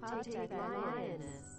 Potato lioness.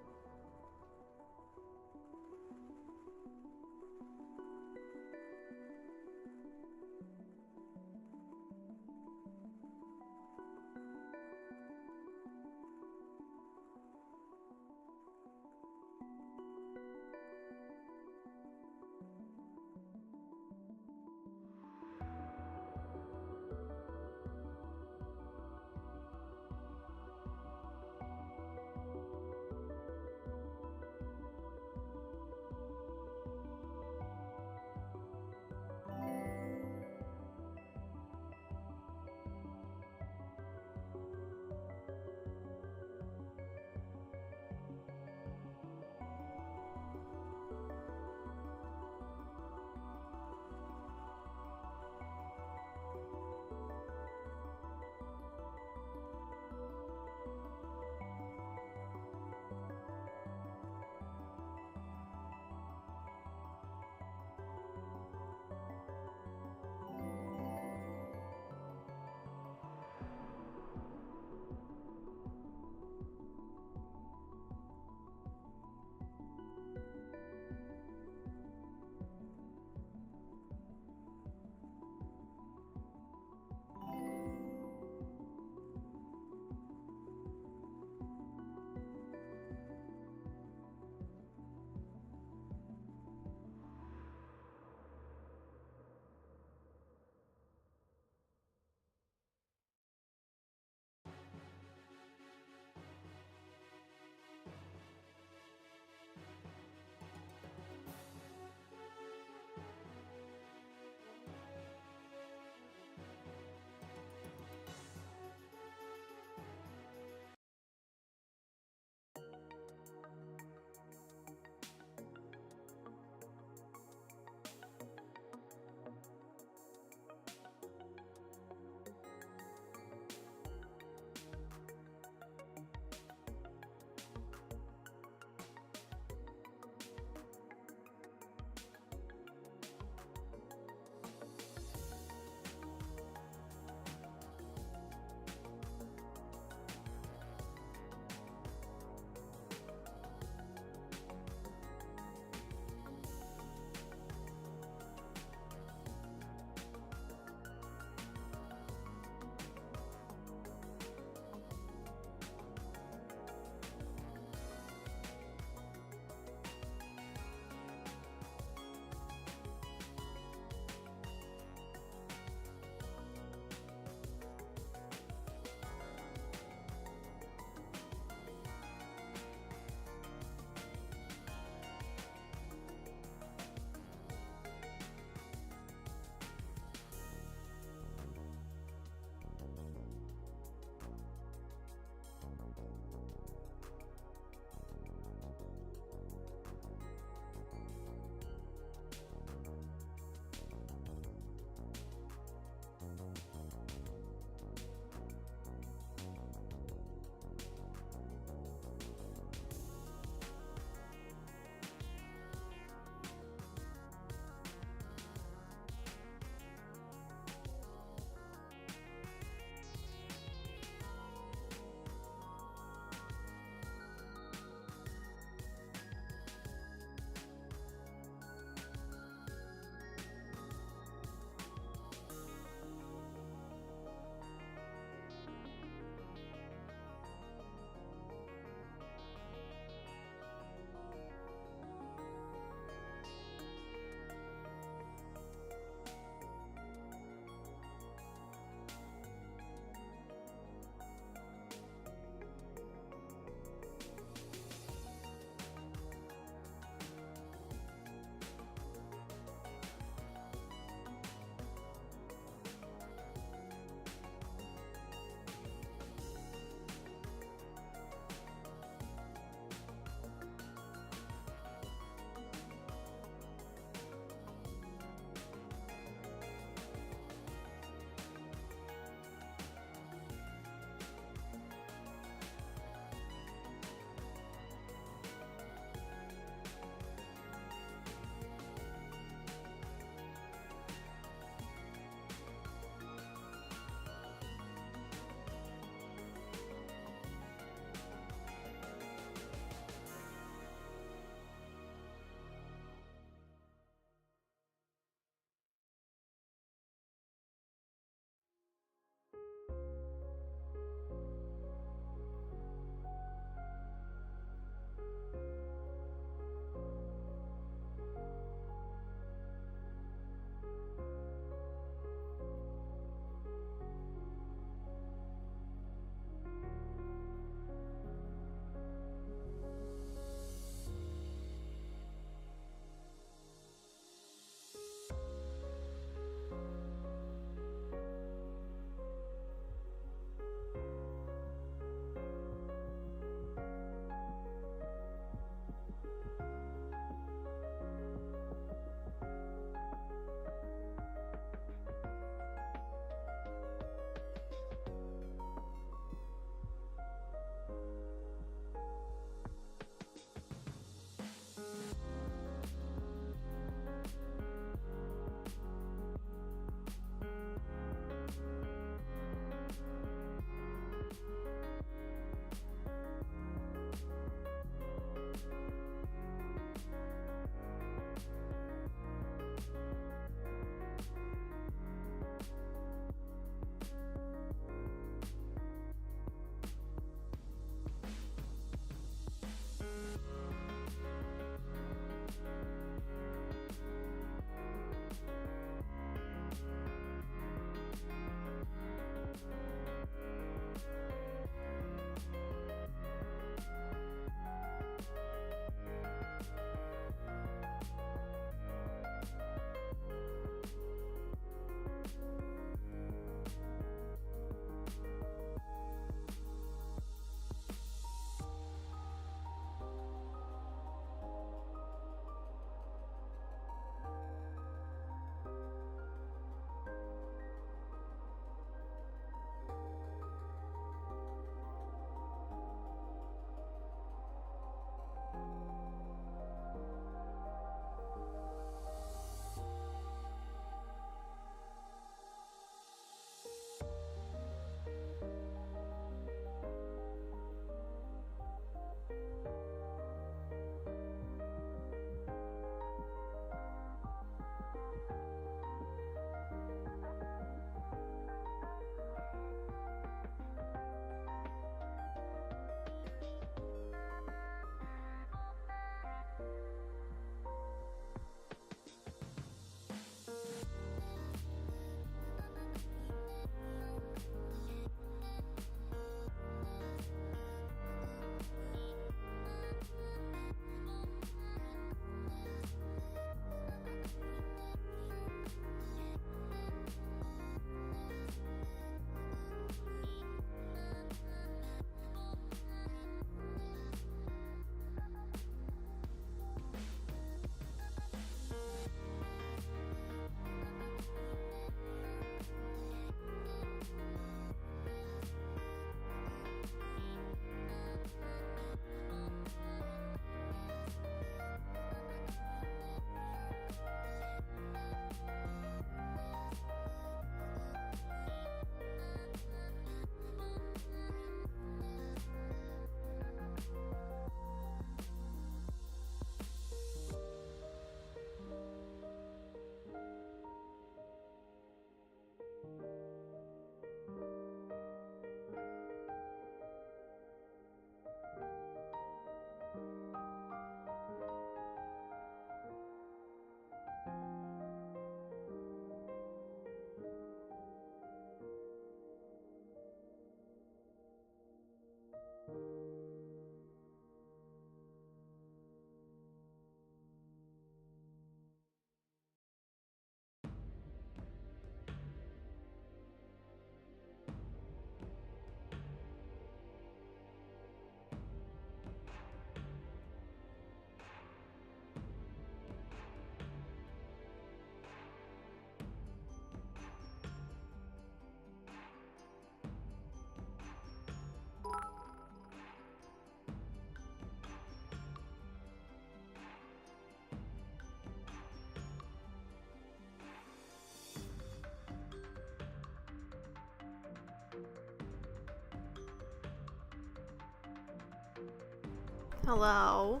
Hello?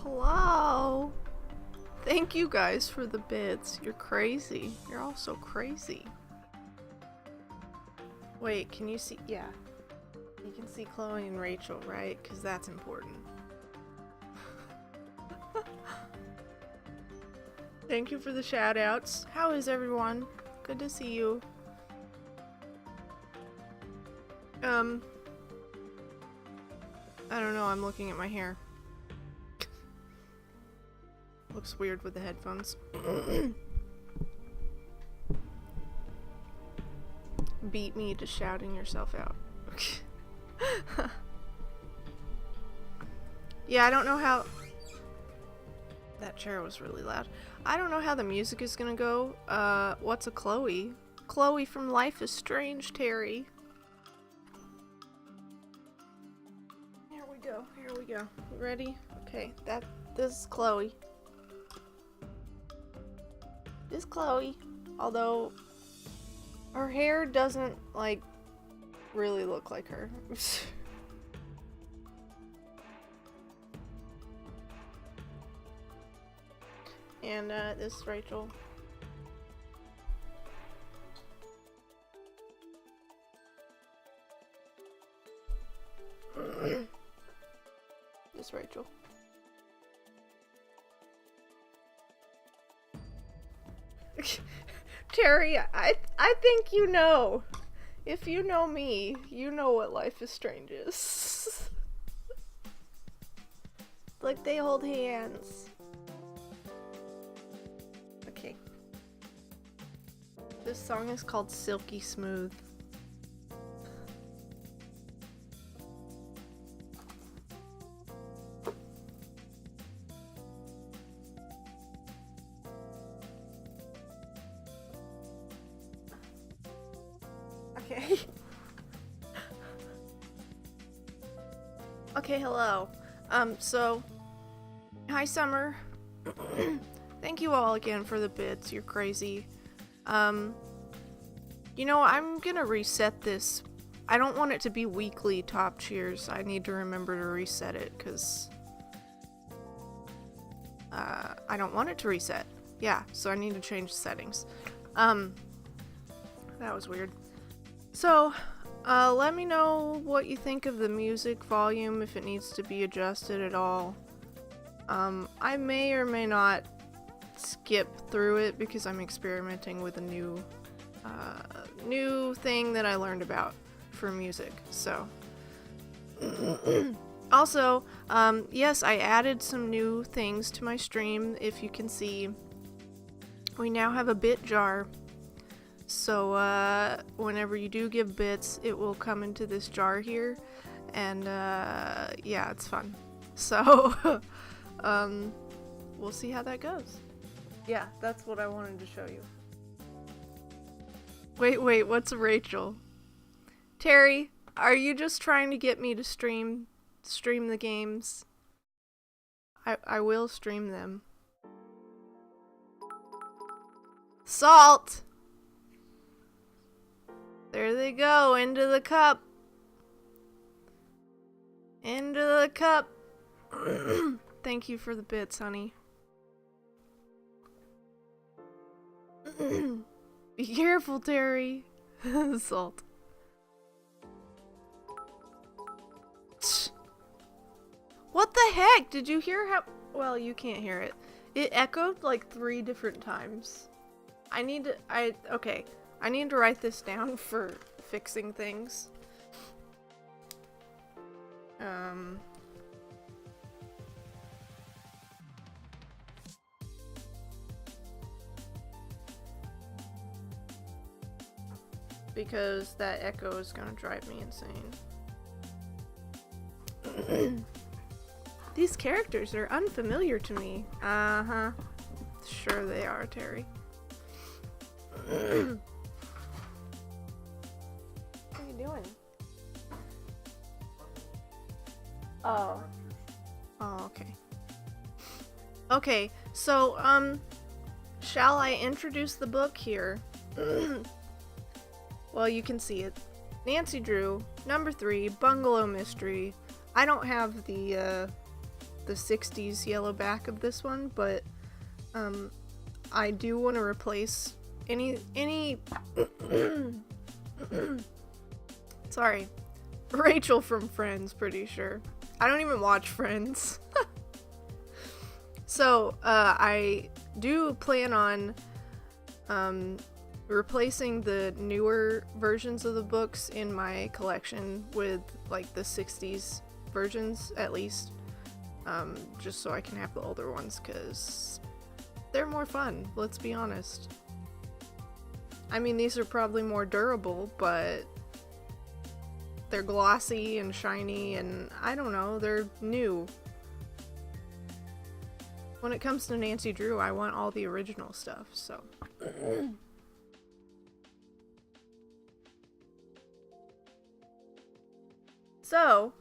Hello? Thank you guys for the bits. You're crazy. You're all so crazy. Wait, can you see? Yeah. You can see Chloe and Rachel, right? Because that's important. Thank you for the shout outs. How is everyone? Good to see you. I don't know, I'm looking at my hair. Looks weird with the headphones. Beat me to shouting yourself out. Yeah, I don't know how... That chair was really loud. I don't know how the music is gonna go. What's a Chloe? Chloe from Life is Strange, Terry. Here we go, here we go. You ready? Okay, this is Chloe. This is Chloe. Although, her hair doesn't, like, really look like her. And, this is Rachel. This is Rachel. Terry, I think you know. If you know me, you know what Life is Strange is. Like, they hold hands. Okay. This song is called Silky Smooth. Okay. Okay, hello. So, hi Summer. Thank you all again for the bits. You're crazy. You know, I'm gonna reset this. I don't want it to be weekly top cheers. I need to remember to reset it, because I don't want it to reset. Yeah, so I need to change the settings. That was weird. So, let me know what you think of the music volume, if it needs to be adjusted at all. I may or may not skip through it because I'm experimenting with a new thing that I learned about for music, so. Also, yes, I added some new things to my stream. If you can see, we now have a bit jar. So, whenever you do give bits, it will come into this jar here, and, yeah, it's fun. So, we'll see how that goes. Yeah, that's what I wanted to show you. Wait, what's Rachel? Terry, are you just trying to get me to stream the games? I will stream them. Salt! There they go, into the cup. Into the cup. Thank you for the bits, honey. Be careful, Terry. Salt. What the heck? Did you hear how... Well, you can't hear it. It echoed like 3 different times. Okay. I need to write this down for fixing things. Because that echo is gonna drive me insane. These characters are unfamiliar to me. Uh-huh. Sure they are, Terry. What are you doing? Oh. Oh, okay. Okay, so, shall I introduce the book here? Well, you can see it. Nancy Drew, number 3, Bungalow Mystery. I don't have the 60s yellow back of this one, but I do want to replace any sorry, Rachel from Friends, pretty sure. I don't even watch Friends. So, I do plan on replacing the newer versions of the books in my collection with, like, the 60s versions, at least. Just so I can have the older ones, because they're more fun, let's be honest. I mean, these are probably more durable, but they're glossy and shiny, and I don't know, they're new. When it comes to Nancy Drew, I want all the original stuff, so. So,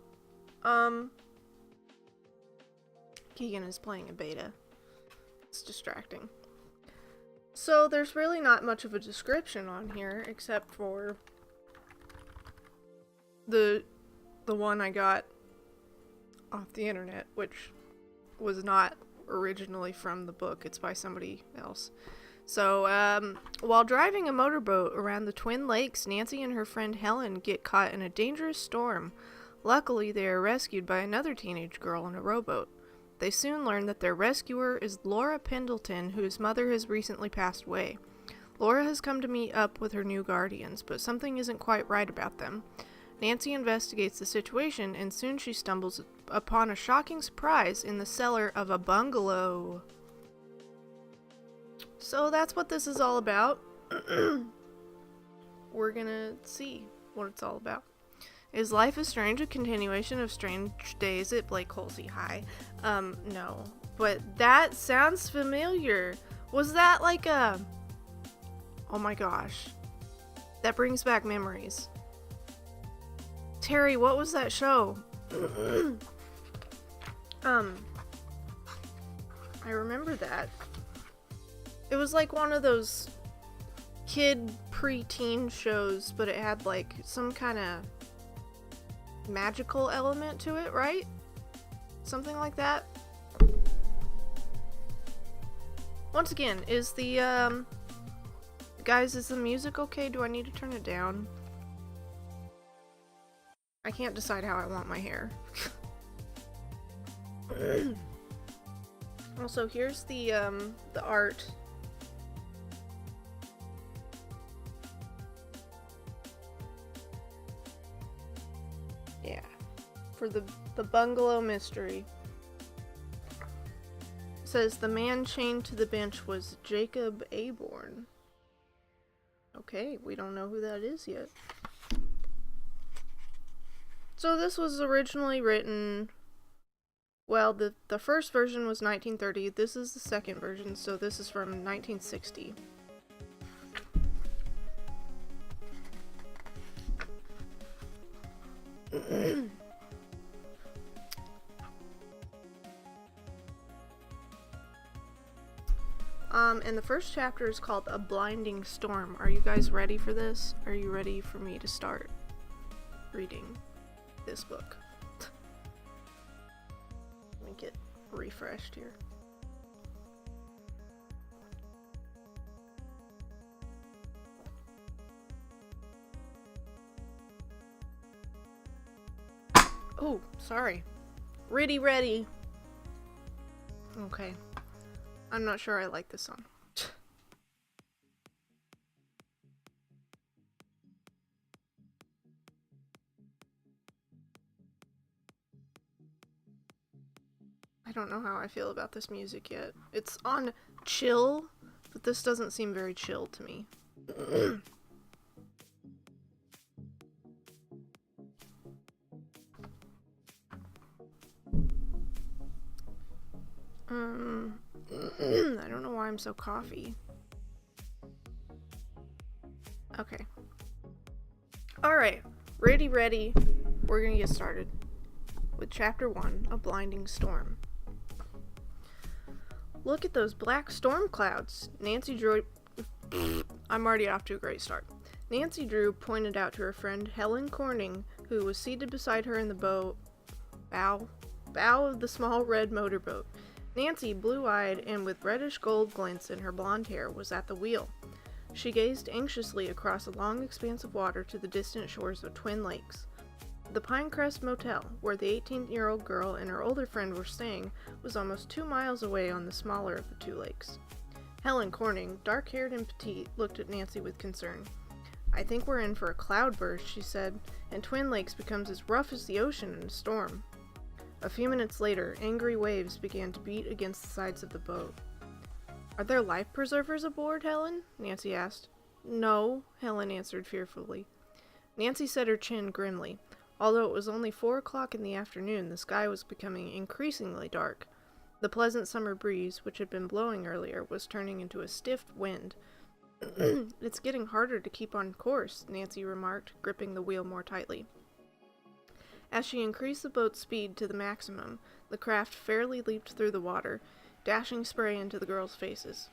Keegan is playing a beta. It's distracting. So, there's really not much of a description on here, except for the one I got off the internet, which was not originally from the book. It's by somebody else. So, while driving a motorboat around the Twin Lakes, Nancy and her friend Helen get caught in a dangerous storm. Luckily, they are rescued by another teenage girl in a rowboat. They soon learn that their rescuer is Laura Pendleton, whose mother has recently passed away. Laura has come to meet up with her new guardians, but something isn't quite right about them. Nancy investigates the situation, and soon she stumbles upon a shocking surprise in the cellar of a bungalow. So that's what this is all about. We're gonna see what it's all about. Is Life is Strange a continuation of Strange Days at Blake Halsey High? No. But that sounds familiar. Was that like a... Oh my gosh. That brings back memories. Terry, what was that show? I remember that. It was like one of those kid pre-teen shows, but it had like some kind of magical element to it, right? Something like that. Once again, is the guys, is the music okay? Do I need to turn it down? I can't decide how I want my hair. Also, here's the art. Yeah. For the bungalow mystery. It says the man chained to the bench was Jacob Aborn. Okay, we don't know who that is yet. So this was originally written, well, the first version was 1930, this is the second version, so this is from 1960. And the first chapter is called A Blinding Storm. Are you guys ready for this? Are you ready for me to start reading this book? Let me get refreshed here. Oh, sorry. Ready. Okay. I'm not sure I like this song. I don't know how I feel about this music yet. It's on chill, but this doesn't seem very chill to me. I don't know why I'm so coffee. Okay. Alright, ready. We're gonna get started with Chapter 1, A Blinding Storm. Look at those black storm clouds. Nancy Drew... I'm already off to a great start. Nancy Drew pointed out to her friend Helen Corning, who was seated beside her in the boat. bow of the small red motorboat. Nancy, blue-eyed and with reddish gold glints in her blonde hair, was at the wheel. She gazed anxiously across a long expanse of water to the distant shores of Twin Lakes. The Pinecrest Motel, where the 18-year-old girl and her older friend were staying, was almost 2 miles away on the smaller of the two lakes. Helen Corning, dark-haired and petite, looked at Nancy with concern. "I think we're in for a cloudburst," she said, "and Twin Lakes becomes as rough as the ocean in a storm." A few minutes later, angry waves began to beat against the sides of the boat. "Are there life preservers aboard, Helen?" Nancy asked. "No," Helen answered fearfully. Nancy set her chin grimly. Although it was only 4 o'clock in the afternoon, the sky was becoming increasingly dark. The pleasant summer breeze, which had been blowing earlier, was turning into a stiff wind. "It's getting harder to keep on course," Nancy remarked, gripping the wheel more tightly. As she increased the boat's speed to the maximum, the craft fairly leaped through the water, dashing spray into the girls' faces.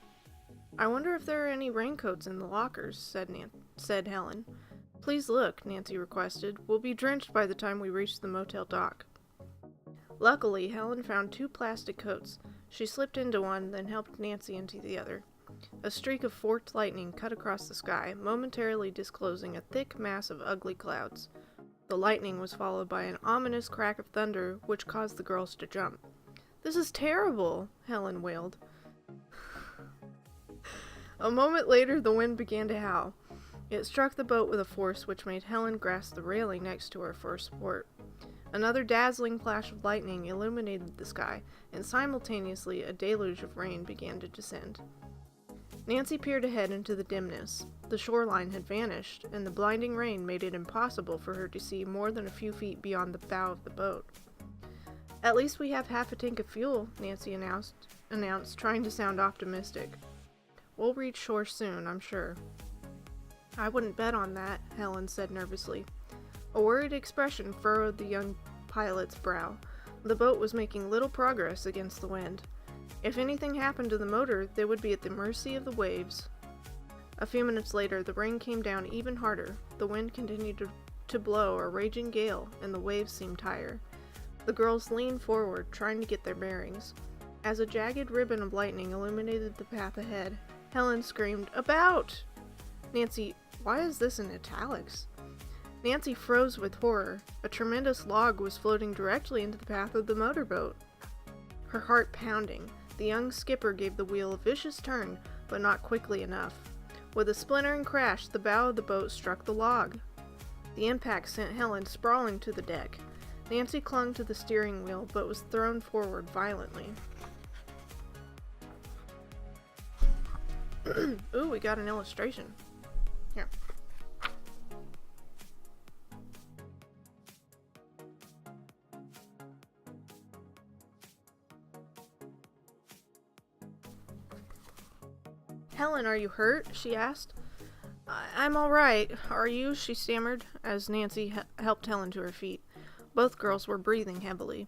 "I wonder if there are any raincoats in the lockers," said Helen. "Please look," Nancy requested. "We'll be drenched by the time we reach the motel dock." Luckily, Helen found 2 plastic coats. She slipped into one, then helped Nancy into the other. A streak of forked lightning cut across the sky, momentarily disclosing a thick mass of ugly clouds. The lightning was followed by an ominous crack of thunder, which caused the girls to jump. "This is terrible," Helen wailed. A moment later, the wind began to howl. It struck the boat with a force which made Helen grasp the railing next to her for support. Another dazzling flash of lightning illuminated the sky, and simultaneously a deluge of rain began to descend. Nancy peered ahead into the dimness. The shoreline had vanished, and the blinding rain made it impossible for her to see more than a few feet beyond the bow of the boat. "At least we have half a tank of fuel," Nancy announced, trying to sound optimistic. "We'll reach shore soon, I'm sure." "I wouldn't bet on that," Helen said nervously. A worried expression furrowed the young pilot's brow. The boat was making little progress against the wind. If anything happened to the motor, they would be at the mercy of the waves. A few minutes later, the rain came down even harder. The wind continued to blow a raging gale, and the waves seemed higher. The girls leaned forward, trying to get their bearings. As a jagged ribbon of lightning illuminated the path ahead, Helen screamed, "About!" "Nancy, why is this in italics?" Nancy froze with horror. A tremendous log was floating directly into the path of the motorboat. Her heart pounding, the young skipper gave the wheel a vicious turn, but not quickly enough. With a splintering crash, the bow of the boat struck the log. The impact sent Helen sprawling to the deck. Nancy clung to the steering wheel, but was thrown forward violently. Ooh, we got an illustration. Here. "Helen, are you hurt?" she asked. I'm all right. Are you?" she stammered, as Nancy helped Helen to her feet. Both girls were breathing heavily.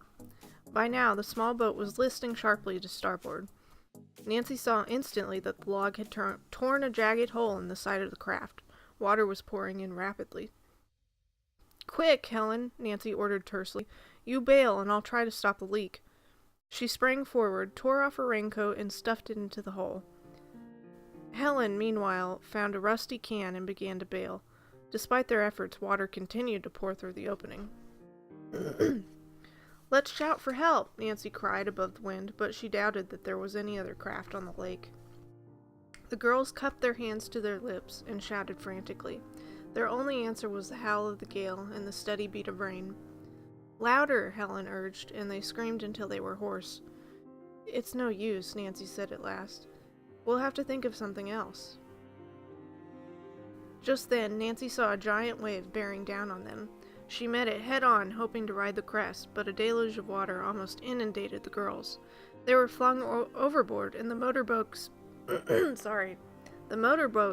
By now, the small boat was listing sharply to starboard. Nancy saw instantly that the log had torn a jagged hole in the side of the craft. Water was pouring in rapidly. "Quick, Helen," Nancy ordered tersely. "You bail, and I'll try to stop the leak." She sprang forward, tore off her raincoat, and stuffed it into the hole. Helen, meanwhile, found a rusty can and began to bail. Despite their efforts, water continued to pour through the opening. "Let's shout for help," Nancy cried above the wind, but she doubted that there was any other craft on the lake. The girls cupped their hands to their lips and shouted frantically. Their only answer was the howl of the gale and the steady beat of rain. "Louder," Helen urged, and they screamed until they were hoarse. "It's no use," Nancy said at last. "We'll have to think of something else." Just then, Nancy saw a giant wave bearing down on them. She met it head-on, hoping to ride the crest, but a deluge of water almost inundated the girls. They were flung overboard, and the motorboat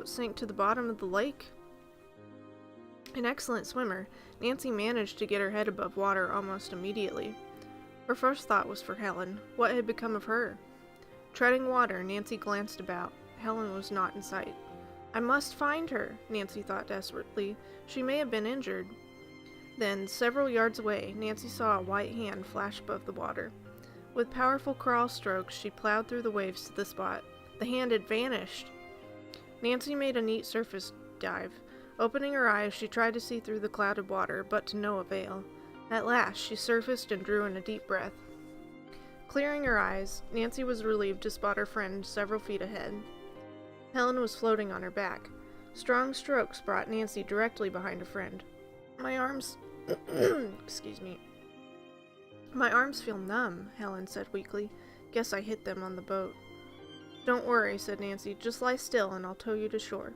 sank to the bottom of the lake. An excellent swimmer, Nancy managed to get her head above water almost immediately. Her first thought was for Helen. What had become of her? Treading water, Nancy glanced about. Helen was not in sight. "I must find her," Nancy thought desperately. "She may have been injured." Then, several yards away, Nancy saw a white hand flash above the water. With powerful crawl strokes, she plowed through the waves to the spot. The hand had vanished. Nancy made a neat surface dive. Opening her eyes, she tried to see through the clouded water, but to no avail. At last, she surfaced and drew in a deep breath. Clearing her eyes, Nancy was relieved to spot her friend several feet ahead. Helen was floating on her back. Strong strokes brought Nancy directly behind her friend. My arms... Excuse me. My arms feel numb, Helen said weakly. Guess I hit them on the boat. Don't worry, said Nancy. Just lie still and I'll tow you to shore.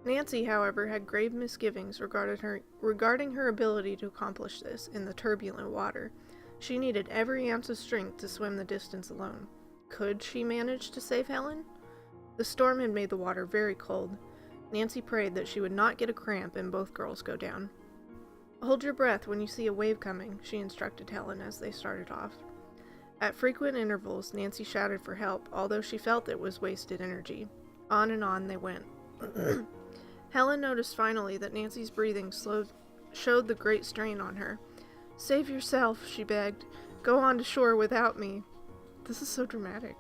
Nancy, however, had grave misgivings regarding her ability to accomplish this in the turbulent water. She needed every ounce of strength to swim the distance alone. Could she manage to save Helen? The storm had made the water very cold. Nancy prayed that she would not get a cramp and both girls go down. Hold your breath when you see a wave coming, she instructed Helen as they started off. At frequent intervals, Nancy shouted for help, although she felt it was wasted energy. On and on they went. Helen noticed finally that Nancy's breathing showed the great strain on her. Save yourself, she begged. Go on to shore without me. This is so dramatic.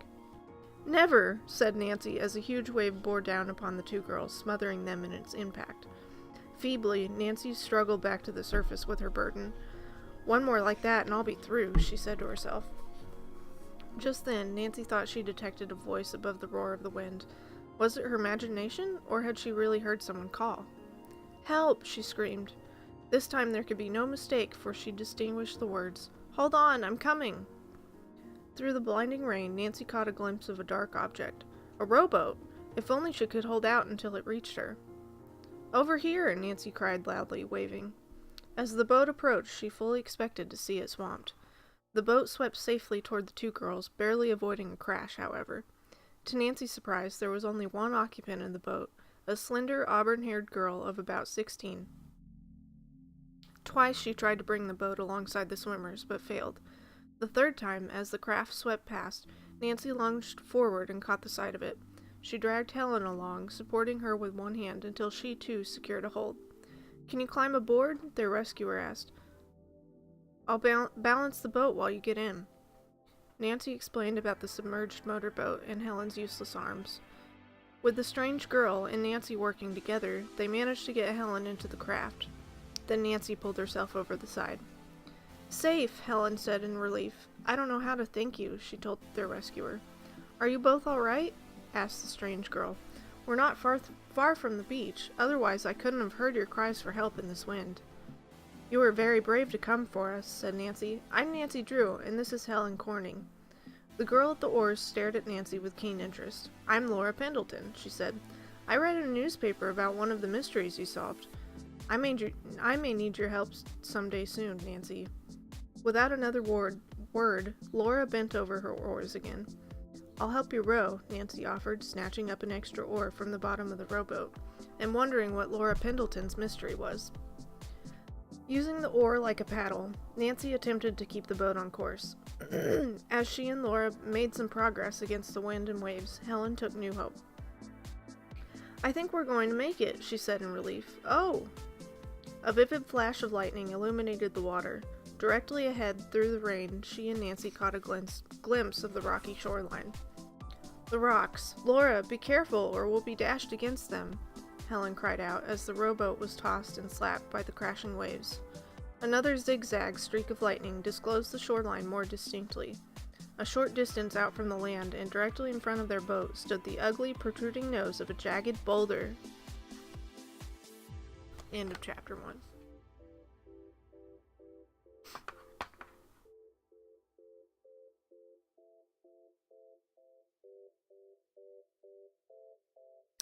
Never, said Nancy as a huge wave bore down upon the two girls, smothering them in its impact. Feebly, Nancy struggled back to the surface with her burden. One more like that and I'll be through, she said to herself. Just then, Nancy thought she detected a voice above the roar of the wind. Was it her imagination, or had she really heard someone call? Help, she screamed. This time there could be no mistake, for she distinguished the words, Hold on, I'm coming! Through the blinding rain, Nancy caught a glimpse of a dark object. A rowboat! If only she could hold out until it reached her. Over here, Nancy cried loudly, waving. As the boat approached, she fully expected to see it swamped. The boat swept safely toward the two girls, barely avoiding a crash, however. To Nancy's surprise, there was only one occupant in the boat, a slender, auburn-haired girl of about 16. Twice she tried to bring the boat alongside the swimmers, but failed. The third time, as the craft swept past, Nancy lunged forward and caught the side of it. She dragged Helen along, supporting her with one hand until she, too, secured a hold. Can you climb aboard? Their rescuer asked. I'll balance the boat while you get in. Nancy explained about the submerged motorboat and Helen's useless arms. With the strange girl and Nancy working together, they managed to get Helen into the craft. Then Nancy pulled herself over the side. Safe, Helen said in relief. I don't know how to thank you, she told their rescuer. Are you both all right? Asked the strange girl. We're not far from the beach, otherwise I couldn't have heard your cries for help in this wind. You were very brave to come for us, said Nancy. I'm Nancy Drew, and this is Helen Corning. The girl at the oars stared at Nancy with keen interest. I'm Laura Pendleton, she said. I read in a newspaper about one of the mysteries you solved. I may need your help someday soon, Nancy. Without another word, Laura bent over her oars again. I'll help you row, Nancy offered, snatching up an extra oar from the bottom of the rowboat, and wondering what Laura Pendleton's mystery was. Using the oar like a paddle, Nancy attempted to keep the boat on course. As she and Laura made some progress against the wind and waves, Helen took new hope. I think we're going to make it, she said in relief. Oh! A vivid flash of lightning illuminated the water. Directly ahead, through the rain, she and Nancy caught a glimpse of the rocky shoreline. The rocks. Laura, be careful, or we'll be dashed against them, Helen cried out as the rowboat was tossed and slapped by the crashing waves. Another zigzag streak of lightning disclosed the shoreline more distinctly. A short distance out from the land and directly in front of their boat stood the ugly, protruding nose of a jagged boulder. End of chapter 1.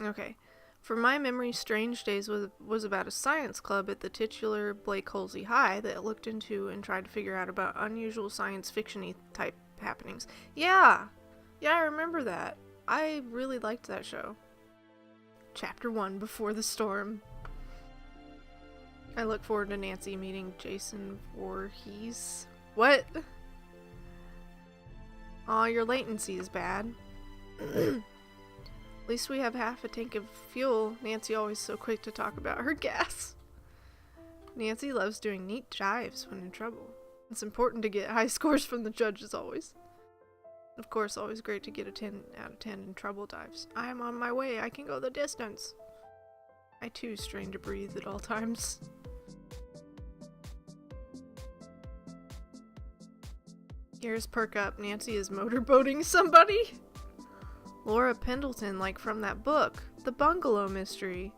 Okay. From my memory, Strange Days was about a science club at the titular Blake Halsey High that looked into and tried to figure out about unusual science fiction-y type happenings. Yeah, I remember that. I really liked that show. Chapter 1, Before the Storm. I look forward to Nancy meeting Jason Voorhees. What? Aw, your latency is bad. At least we have half a tank of fuel. Nancy always so quick to talk about her gas. Nancy loves doing neat jives when in trouble. It's important to get high scores from the judges always. Of course, always great to get a 10 out of 10 in trouble dives. I am on my way. I can go the distance. I too strain to breathe at all times. Here's perk up. Nancy is motorboating somebody. Laura Pendleton, like from that book, The Bungalow Mystery.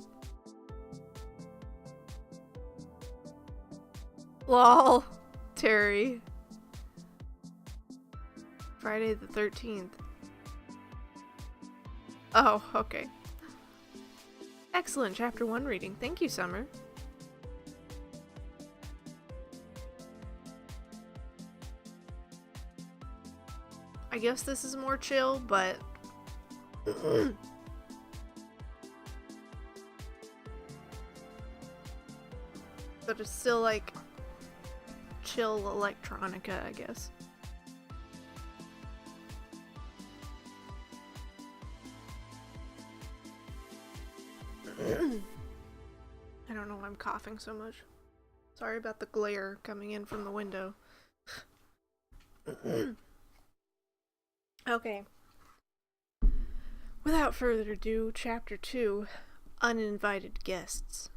Lol. Terry. Friday the 13th. Oh, okay. Excellent chapter 1 reading. Thank you, Summer. I guess this is more chill, but but it's still like chill electronica, I guess. I don't know why I'm coughing so much. Sorry about the glare coming in from the window. Okay. Without further ado, Chapter 2, Uninvited Guests.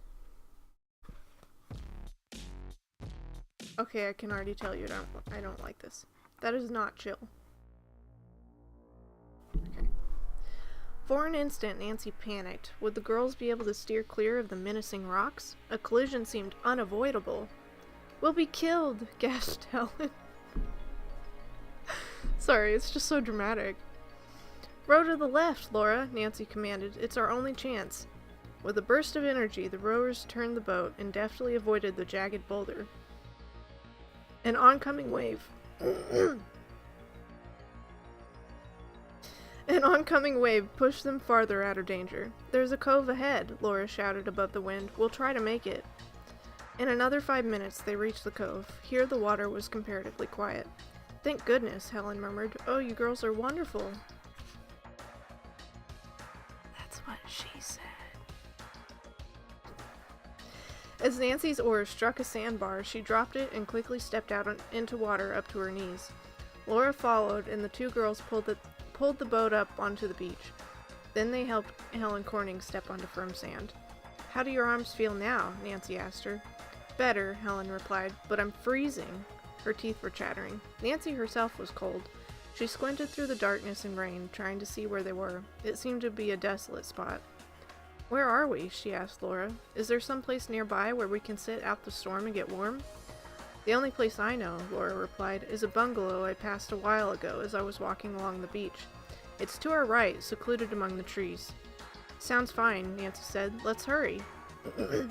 Okay, I can already tell you I don't like this. That is not chill. Okay. For an instant, Nancy panicked. Would the girls be able to steer clear of the menacing rocks? A collision seemed unavoidable. We'll be killed, gasped Helen. Sorry, it's just so dramatic. Row to the left, Laura, Nancy commanded. It's our only chance. With a burst of energy, the rowers turned the boat and deftly avoided the jagged boulder. An oncoming wave. An oncoming wave pushed them farther out of danger. There's a cove ahead, Laura shouted above the wind. We'll try to make it. In another 5 minutes, they reached the cove. Here the water was comparatively quiet. Thank goodness, Helen murmured. Oh, you girls are wonderful. That's what she said. As Nancy's oars struck a sandbar, she dropped it and quickly stepped out into water up to her knees. Laura followed, and the two girls pulled the boat up onto the beach. Then they helped Helen Corning step onto firm sand. How do your arms feel now? Nancy asked her. Better, Helen replied, but I'm freezing. Her teeth were chattering. Nancy herself was cold. She squinted through the darkness and rain, trying to see where they were. It seemed to be a desolate spot. Where are we? She asked Laura. Is there some place nearby where we can sit out the storm and get warm? The only place I know, Laura replied, is a bungalow I passed a while ago as I was walking along the beach. It's to our right, secluded among the trees. Sounds fine, Nancy said. Let's hurry. The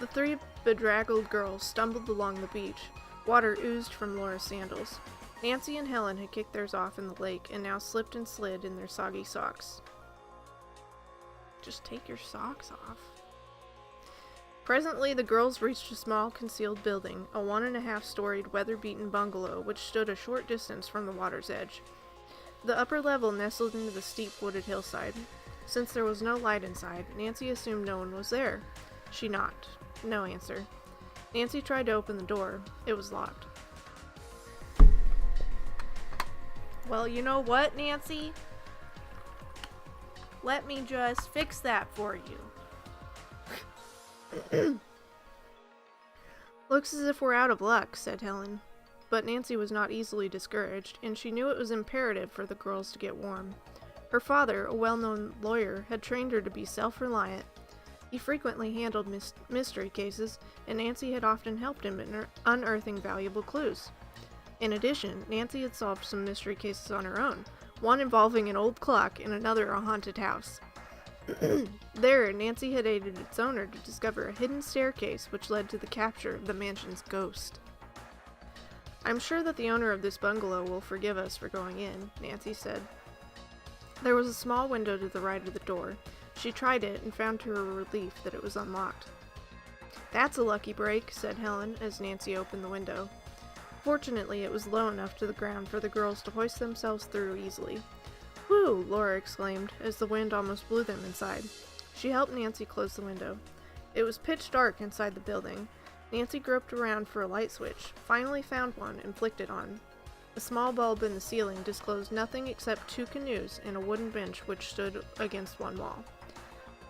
three bedraggled girls stumbled along the beach. Water oozed from Laura's sandals. Nancy and Helen had kicked theirs off in the lake and now slipped and slid in their soggy socks. Just take your socks off. Presently, the girls reached a small, concealed building, a 1.5-storied, weather-beaten bungalow which stood a short distance from the water's edge. The upper level nestled into the steep, wooded hillside. Since there was no light inside, Nancy assumed no one was there. She knocked. No answer. Nancy tried to open the door. It was locked. Well, you know what, Nancy? Let me just fix that for you. Looks as if we're out of luck, said Helen. But Nancy was not easily discouraged, and she knew it was imperative for the girls to get warm. Her father, a well-known lawyer, had trained her to be self-reliant. He frequently handled mystery cases, and Nancy had often helped him in unearthing valuable clues. In addition, Nancy had solved some mystery cases on her own, one involving an old clock and another a haunted house. There, Nancy had aided its owner to discover a hidden staircase which led to the capture of the mansion's ghost. I'm sure that the owner of this bungalow will forgive us for going in, Nancy said. There was a small window to the right of the door. She tried it and found to her relief that it was unlocked. That's a lucky break, said Helen as Nancy opened the window. Fortunately, it was low enough to the ground for the girls to hoist themselves through easily. Whew, Laura exclaimed, as the wind almost blew them inside. She helped Nancy close the window. It was pitch dark inside the building. Nancy groped around for a light switch, finally found one, and flicked it on. A small bulb in the ceiling disclosed nothing except 2 canoes and a wooden bench which stood against one wall.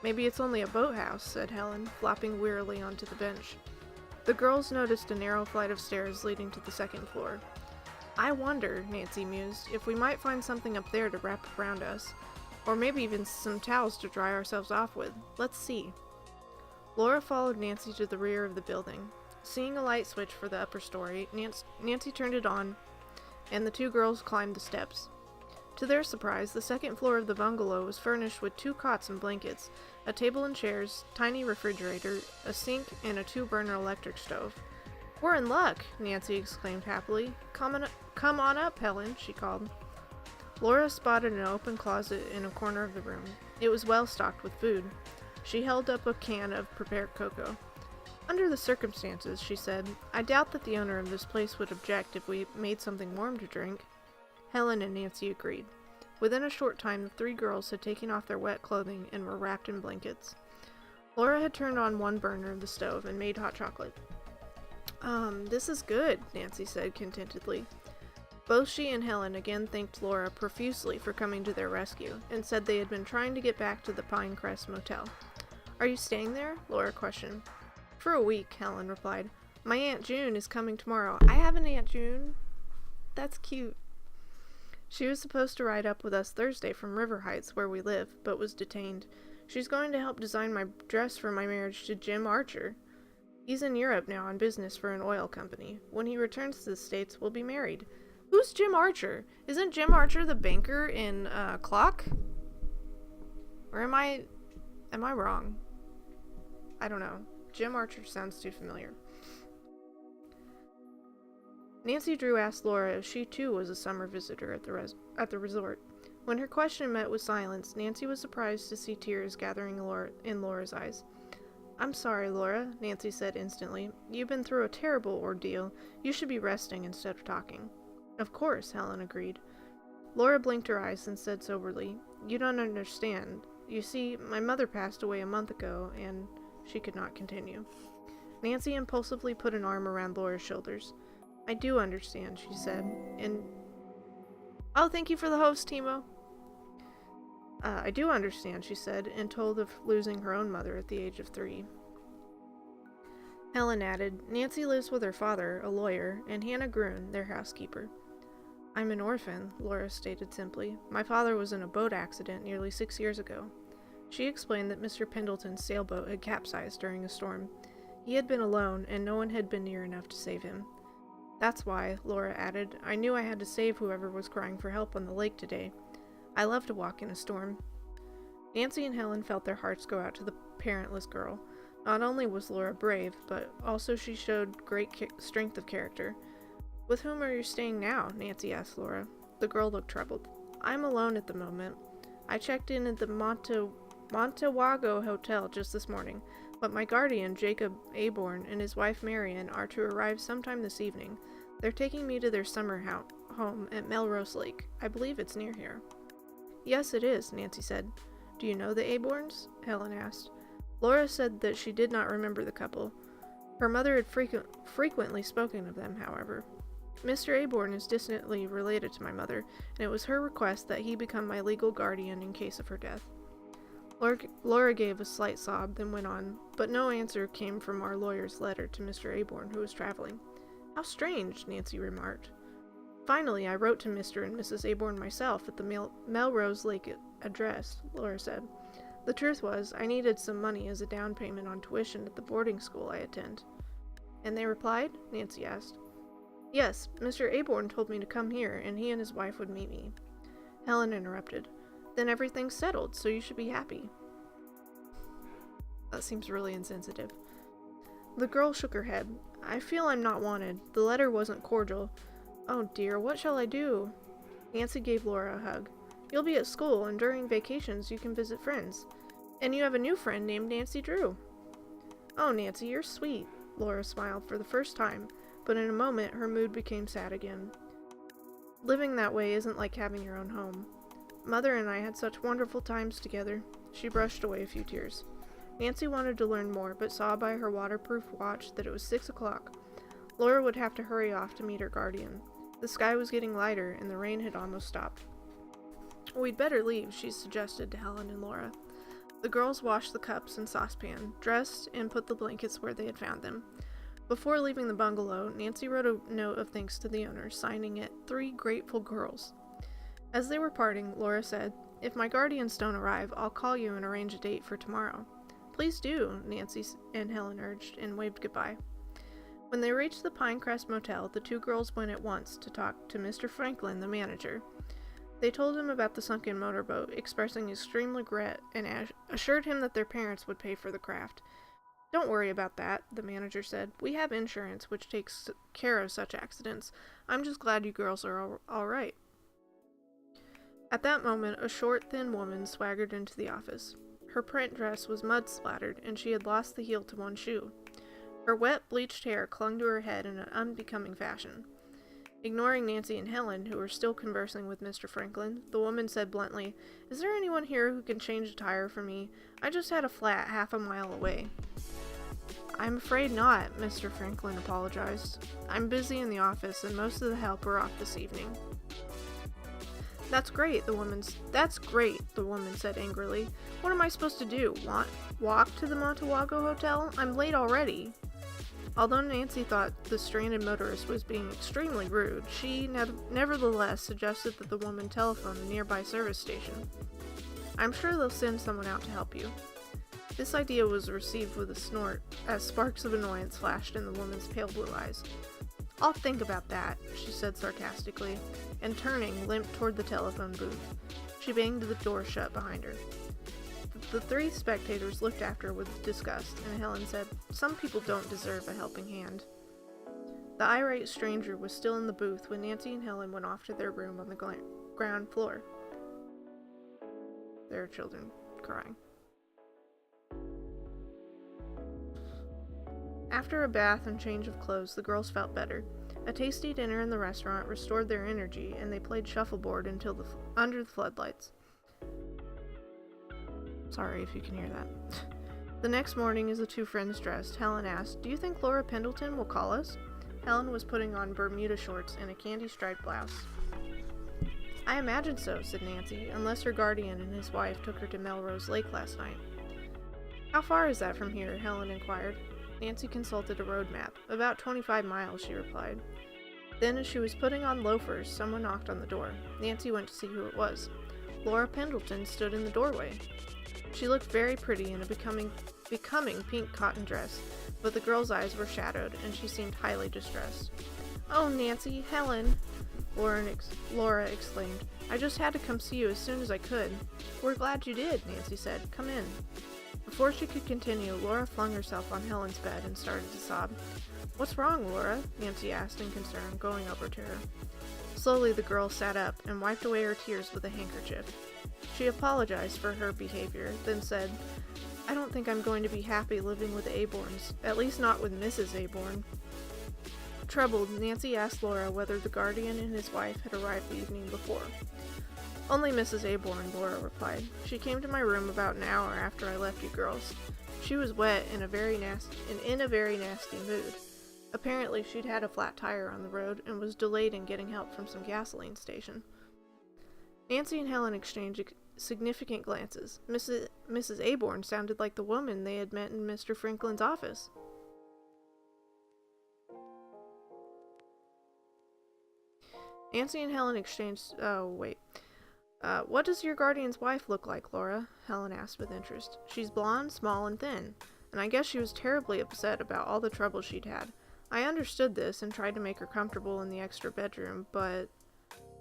Maybe it's only a boathouse, said Helen, flopping wearily onto the bench. The girls noticed a narrow flight of stairs leading to the 2nd floor. I wonder, Nancy mused, if we might find something up there to wrap around us. Or maybe even some towels to dry ourselves off with. Let's see. Laura followed Nancy to the rear of the building. Seeing a light switch for the upper story, Nancy turned it on, and the 2 girls climbed the steps. To their surprise, the 2nd floor of the bungalow was furnished with 2 cots and blankets, a table and chairs, tiny refrigerator, a sink, and a 2-burner electric stove. We're in luck, Nancy exclaimed happily. Come on up, Helen, she called. Laura spotted an open closet in a corner of the room. It was well stocked with food. She held up a can of prepared cocoa. Under the circumstances, she said, I doubt that the owner of this place would object if we made something warm to drink. Helen and Nancy agreed. Within a short time, the 3 girls had taken off their wet clothing and were wrapped in blankets. Laura had turned on one burner of the stove and made hot chocolate. This is good, Nancy said contentedly. Both she and Helen again thanked Laura profusely for coming to their rescue, and said they had been trying to get back to the Pinecrest Motel. Are you staying there? Laura questioned. For a week, Helen replied. My Aunt June is coming tomorrow. I have an Aunt June. That's cute. She was supposed to ride up with us Thursday from River Heights, where we live, but was detained. She's going to help design my dress for my marriage to Jim Archer. He's in Europe now on business for an oil company. When he returns to the States, we'll be married. Who's Jim Archer? Isn't Jim Archer the banker in, Clock? Or am I wrong? I don't know. Jim Archer sounds too familiar. Nancy Drew asked Laura if she too was a summer visitor at the resort. When her question met with silence, Nancy was surprised to see tears gathering in Laura's eyes. I'm sorry, Laura, Nancy said instantly. You've been through a terrible ordeal. You should be resting instead of talking. Of course, Helen agreed. Laura blinked her eyes and said soberly, You don't understand. You see, my mother passed away a month ago, and she could not continue. Nancy impulsively put an arm around Laura's shoulders. I do understand, she said, and... Oh, thank you for the host, Timo. I do understand, she said, and told of losing her own mother at the age of 3. Helen added, Nancy lives with her father, a lawyer, and Hannah Gruen, their housekeeper. I'm an orphan, Laura stated simply. My father was in a boat accident nearly 6 years ago. She explained that Mr. Pendleton's sailboat had capsized during a storm. He had been alone, and no one had been near enough to save him. That's why, Laura added, I knew I had to save whoever was crying for help on the lake today. I love to walk in a storm. Nancy and Helen felt their hearts go out to the parentless girl. Not only was Laura brave, but also she showed great strength of character. With whom are you staying now? Nancy asked Laura. The girl looked troubled. I'm alone at the moment. I checked in at the Montewago Hotel just this morning, but my guardian, Jacob Aborn, and his wife Marion are to arrive sometime this evening. They're taking me to their summer home at Melrose Lake. I believe it's near here. Yes, it is, Nancy said. Do you know the Aborns? Helen asked. Laura said that she did not remember the couple. Her mother had frequently spoken of them, however. Mr. Aborn is distantly related to my mother, and it was her request that he become my legal guardian in case of her death. Laura gave a slight sob, then went on, but no answer came from our lawyer's letter to Mr. Aborn, who was traveling. How strange, Nancy remarked. Finally, I wrote to Mr. and Mrs. Aborn myself at the Melrose Lake address, Laura said. The truth was, I needed some money as a down payment on tuition at the boarding school I attend. And they replied? Nancy asked. Yes, Mr. Aborn told me to come here, and he and his wife would meet me. Helen interrupted. Then everything's settled, so you should be happy. That seems really insensitive. The girl shook her head. I feel I'm not wanted. The letter wasn't cordial. Oh dear, what shall I do? Nancy gave Laura a hug. You'll be at school, and during vacations you can visit friends. And you have a new friend named Nancy Drew. Oh, Nancy, you're sweet. Laura smiled for the first time, but in a moment her mood became sad again. Living that way isn't like having your own home. Mother and I had such wonderful times together." She brushed away a few tears. Nancy wanted to learn more, but saw by her waterproof watch that it was 6 o'clock. Laura would have to hurry off to meet her guardian. The sky was getting lighter, and the rain had almost stopped. "We'd better leave," she suggested to Helen and Laura. The girls washed the cups and saucepan, dressed, and put the blankets where they had found them. Before leaving the bungalow, Nancy wrote a note of thanks to the owner, signing it 3 Grateful Girls. As they were parting, Laura said, "If my guardians don't arrive, I'll call you and arrange a date for tomorrow." "Please do," Nancy and Helen urged, and waved goodbye. When they reached the Pinecrest Motel, the 2 girls went at once to talk to Mr. Franklin, the manager. They told him about the sunken motorboat, expressing extreme regret, and assured him that their parents would pay for the craft. "Don't worry about that," the manager said. "We have insurance, which takes care of such accidents. I'm just glad you girls are all right." At that moment, a short, thin woman swaggered into the office. Her print dress was mud-splattered, and she had lost the heel to one shoe. Her wet, bleached hair clung to her head in an unbecoming fashion. Ignoring Nancy and Helen, who were still conversing with Mr. Franklin, the woman said bluntly, "Is there anyone here who can change a tire for me? I just had a flat half a mile away." "I'm afraid not," Mr. Franklin apologized. "I'm busy in the office, and most of the help are off this evening." That's great, the woman said angrily. "What am I supposed to do? Walk to the Montewago Hotel? I'm late already." Although Nancy thought the stranded motorist was being extremely rude, she nevertheless suggested that the woman telephone a nearby service station. "I'm sure they'll send someone out to help you." This idea was received with a snort, as sparks of annoyance flashed in the woman's pale blue eyes. "I'll think about that," she said sarcastically, and turning, limped toward the telephone booth. She banged the door shut behind her. The 3 spectators looked after her with disgust, and Helen said, "Some people don't deserve a helping hand." The irate stranger was still in the booth when Nancy and Helen went off to their room on the ground floor. There are children crying. After a bath and change of clothes, the girls felt better. A tasty dinner in the restaurant restored their energy, and they played shuffleboard until under the floodlights. Sorry if you can hear that. The next morning, as the 2 friends dressed, Helen asked, "Do you think Laura Pendleton will call us?" Helen was putting on Bermuda shorts and a candy-striped blouse. "I imagine so," said Nancy, "unless her guardian and his wife took her to Melrose Lake last night." "How far is that from here?" Helen inquired. Nancy consulted a road map. "About 25 miles, she replied. Then, as she was putting on loafers, someone knocked on the door. Nancy went to see who it was. Laura Pendleton stood in the doorway. She looked very pretty in a becoming pink cotton dress, but the girl's eyes were shadowed, and she seemed highly distressed. "Oh, Nancy, Helen!" Laura exclaimed. "I just had to come see you as soon as I could." "We're glad you did," Nancy said. "Come in." Before she could continue, Laura flung herself on Helen's bed and started to sob. "What's wrong, Laura?" Nancy asked in concern, going over to her. Slowly the girl sat up and wiped away her tears with a handkerchief. She apologized for her behavior, then said, "I don't think I'm going to be happy living with the Aborns, at least not with Mrs. Aborn." Troubled, Nancy asked Laura whether the guardian and his wife had arrived the evening before. "Only Mrs. Aborn," Laura replied. "She came to my room about an hour after I left you girls. She was wet and in a very nasty mood. Apparently she'd had a flat tire on the road and was delayed in getting help from some gasoline station." Nancy and Helen exchanged significant glances. Mrs. Aborn sounded like the woman they had met in Mr. Franklin's office. Nancy and Helen exchanged... what does your guardian's wife look like, Laura?" Helen asked with interest. "She's blonde, small, and thin, and I guess she was terribly upset about all the trouble she'd had. I understood this and tried to make her comfortable in the extra bedroom, but..."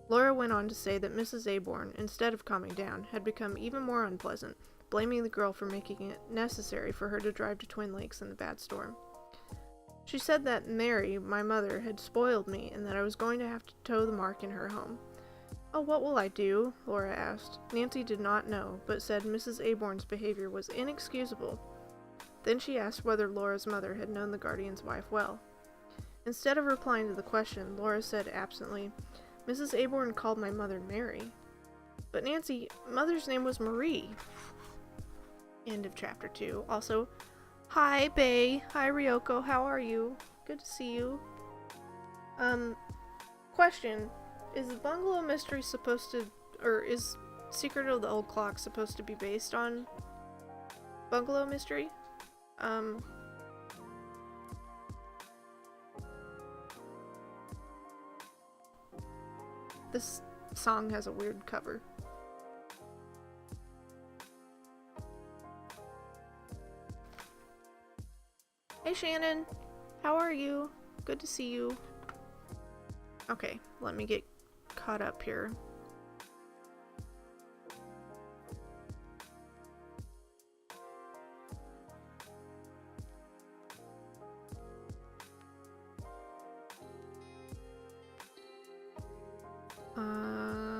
Laura went on to say that Mrs. Aborn, instead of calming down, had become even more unpleasant, blaming the girl for making it necessary for her to drive to Twin Lakes in the bad storm. She said that Mary, my mother, had spoiled me and that I was going to have to toe the mark in her home. "Oh, what will I do?" Laura asked. Nancy did not know, but said Mrs. Aborn's behavior was inexcusable. Then she asked whether Laura's mother had known the guardian's wife well. Instead of replying to the question, Laura said absently, "Mrs. Aborn called my mother Mary." But Nancy, mother's name was Marie. End of chapter 2. Also, hi, Bae. Hi, Ryoko. How are you? Good to see you. Question. Is the Bungalow Mystery supposed to... Or is Secret of the Old Clock supposed to be based on Bungalow Mystery? This song has a weird cover. Hey Shannon, how are you? Good to see you. Okay, let me get caught up here.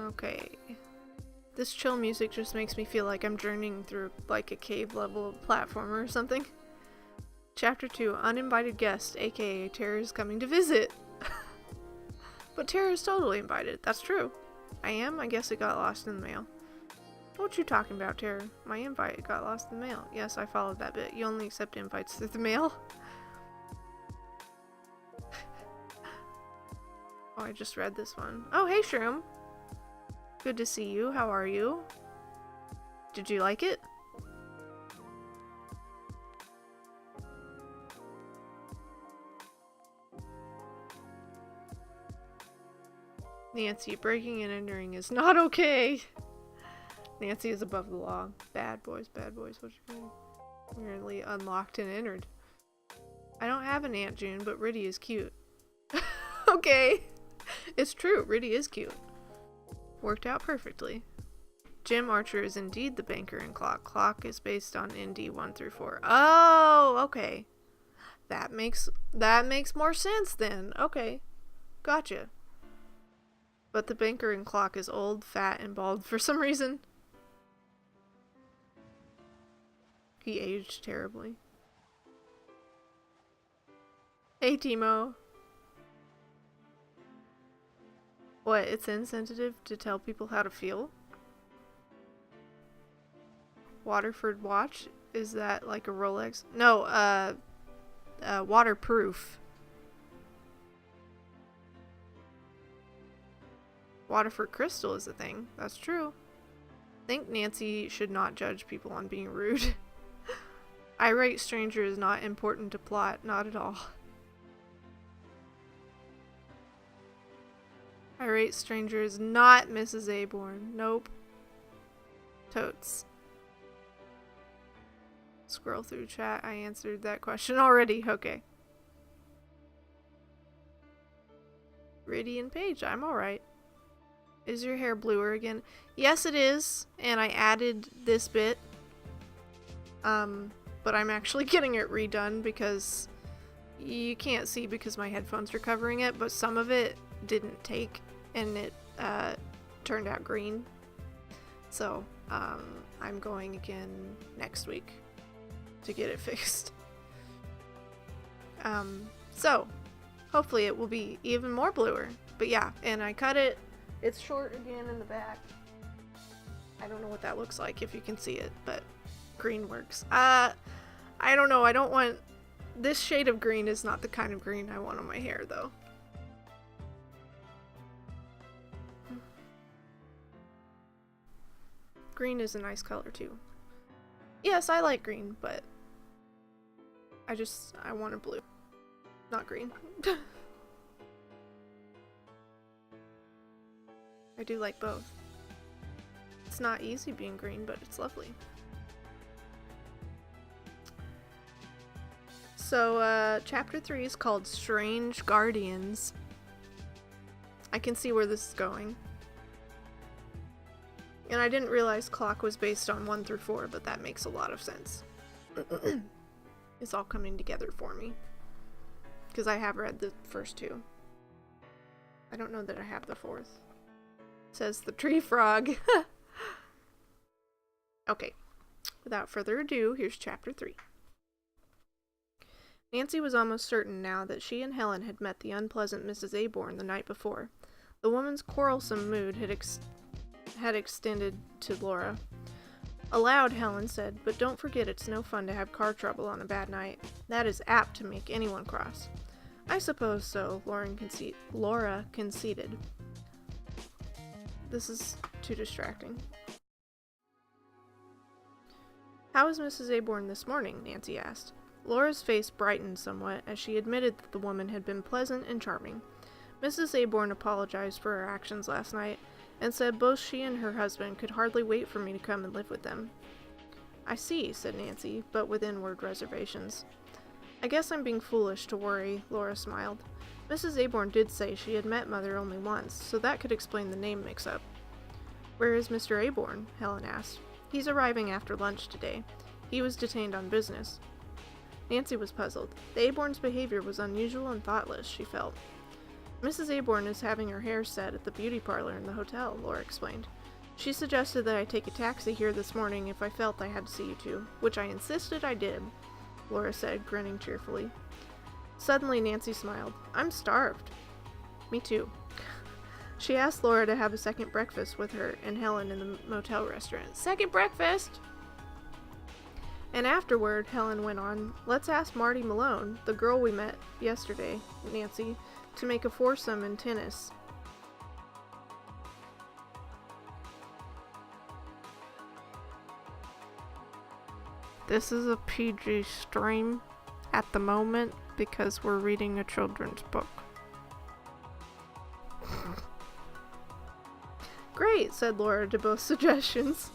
Okay. This chill music just makes me feel like I'm journeying through like a cave level platformer or something. Chapter 2, Uninvited Guest, aka Tara is coming to visit. But Tara is totally invited. That's true. I am? I guess it got lost in the mail. What you talking about, Tara? My invite got lost in the mail. Yes, I followed that bit. You only accept invites through the mail. Oh, I just read this one. Oh, hey, Shroom. Good to see you. How are you? Did you like it? Nancy, breaking and entering is not okay. Nancy is above the law. Bad boys, what you mean? Apparently unlocked and entered. I don't have an Aunt June, but Riddy is cute. Okay. It's true, Riddy is cute. Worked out perfectly. Jim Archer is indeed the banker in Clock. Clock is based on ND 1 through 4. Oh, okay. That makes more sense then. Okay. Gotcha. But the banker in Clock is old, fat, and bald for some reason. He aged terribly. Hey, Timo. What, it's insensitive to tell people how to feel? Waterford watch? Is that like a Rolex? No, waterproof. Waterford crystal is a thing. That's true. I think Nancy should not judge people on being rude. Irate stranger is not important to plot. Not at all. Irate stranger is not Mrs. Aborn. Nope. Totes. Scroll through chat. I answered that question already. Okay. Riddy and Paige. I'm alright. Is your hair bluer again? Yes, it is. And I added this bit. But I'm actually getting it redone because you can't see because my headphones are covering it, but some of it didn't take and it turned out green. So, I'm going again next week to get it fixed. So, hopefully it will be even more bluer. But yeah, and I cut it. It's short again in the back. I don't know what that looks like if you can see it, but green works. I don't know. I don't want... This shade of green is not the kind of green I want on my hair, though. Green is a nice color, too. Yes, I like green, but... I want a blue. Not green. I do like both. It's not easy being green, but it's lovely. So, chapter 3 is called Strange Guardians. I can see where this is going. And I didn't realize Clock was based on 1 through 4, but that makes a lot of sense. It's all coming together for me. Because I have read the first 2. I don't know that I have the 4th. Says the tree frog. Okay. Without further ado, here's chapter 3. Nancy was almost certain now that she and Helen had met the unpleasant Mrs. Aborn the night before. The woman's quarrelsome mood had extended to Laura. Aloud, Helen said, "But don't forget it's no fun to have car trouble on a bad night. That is apt to make anyone cross." "I suppose so," Laura conceded. This is too distracting. "How is Mrs. Aborn this morning?" Nancy asked. Laura's face brightened somewhat as she admitted that the woman had been pleasant and charming. Mrs. Aborn apologized for her actions last night and said both she and her husband could hardly wait for me to come and live with them. "I see," said Nancy, but with inward reservations. "I guess I'm being foolish to worry," Laura smiled. "Mrs. Aborn did say she had met Mother only once, so that could explain the name mix-up." "Where is Mr. Aborn?" Helen asked. "He's arriving after lunch today. He was detained on business." Nancy was puzzled. The Aborn's behavior was unusual and thoughtless, she felt. "Mrs. Aborn is having her hair set at the beauty parlor in the hotel," Laura explained. "She suggested that I take a taxi here this morning if I felt I had to see you two, which I insisted I did," Laura said, grinning cheerfully. Suddenly, Nancy smiled. "I'm starved." "Me too." She asked Laura to have a second breakfast with her and Helen in the motel restaurant. "Second breakfast!" "And afterward," Helen went on, "let's ask Marty Malone, the girl we met yesterday, Nancy, to make a foursome in tennis." This is a PG stream at the moment because we're reading a children's book. "Great," said Laura to both suggestions.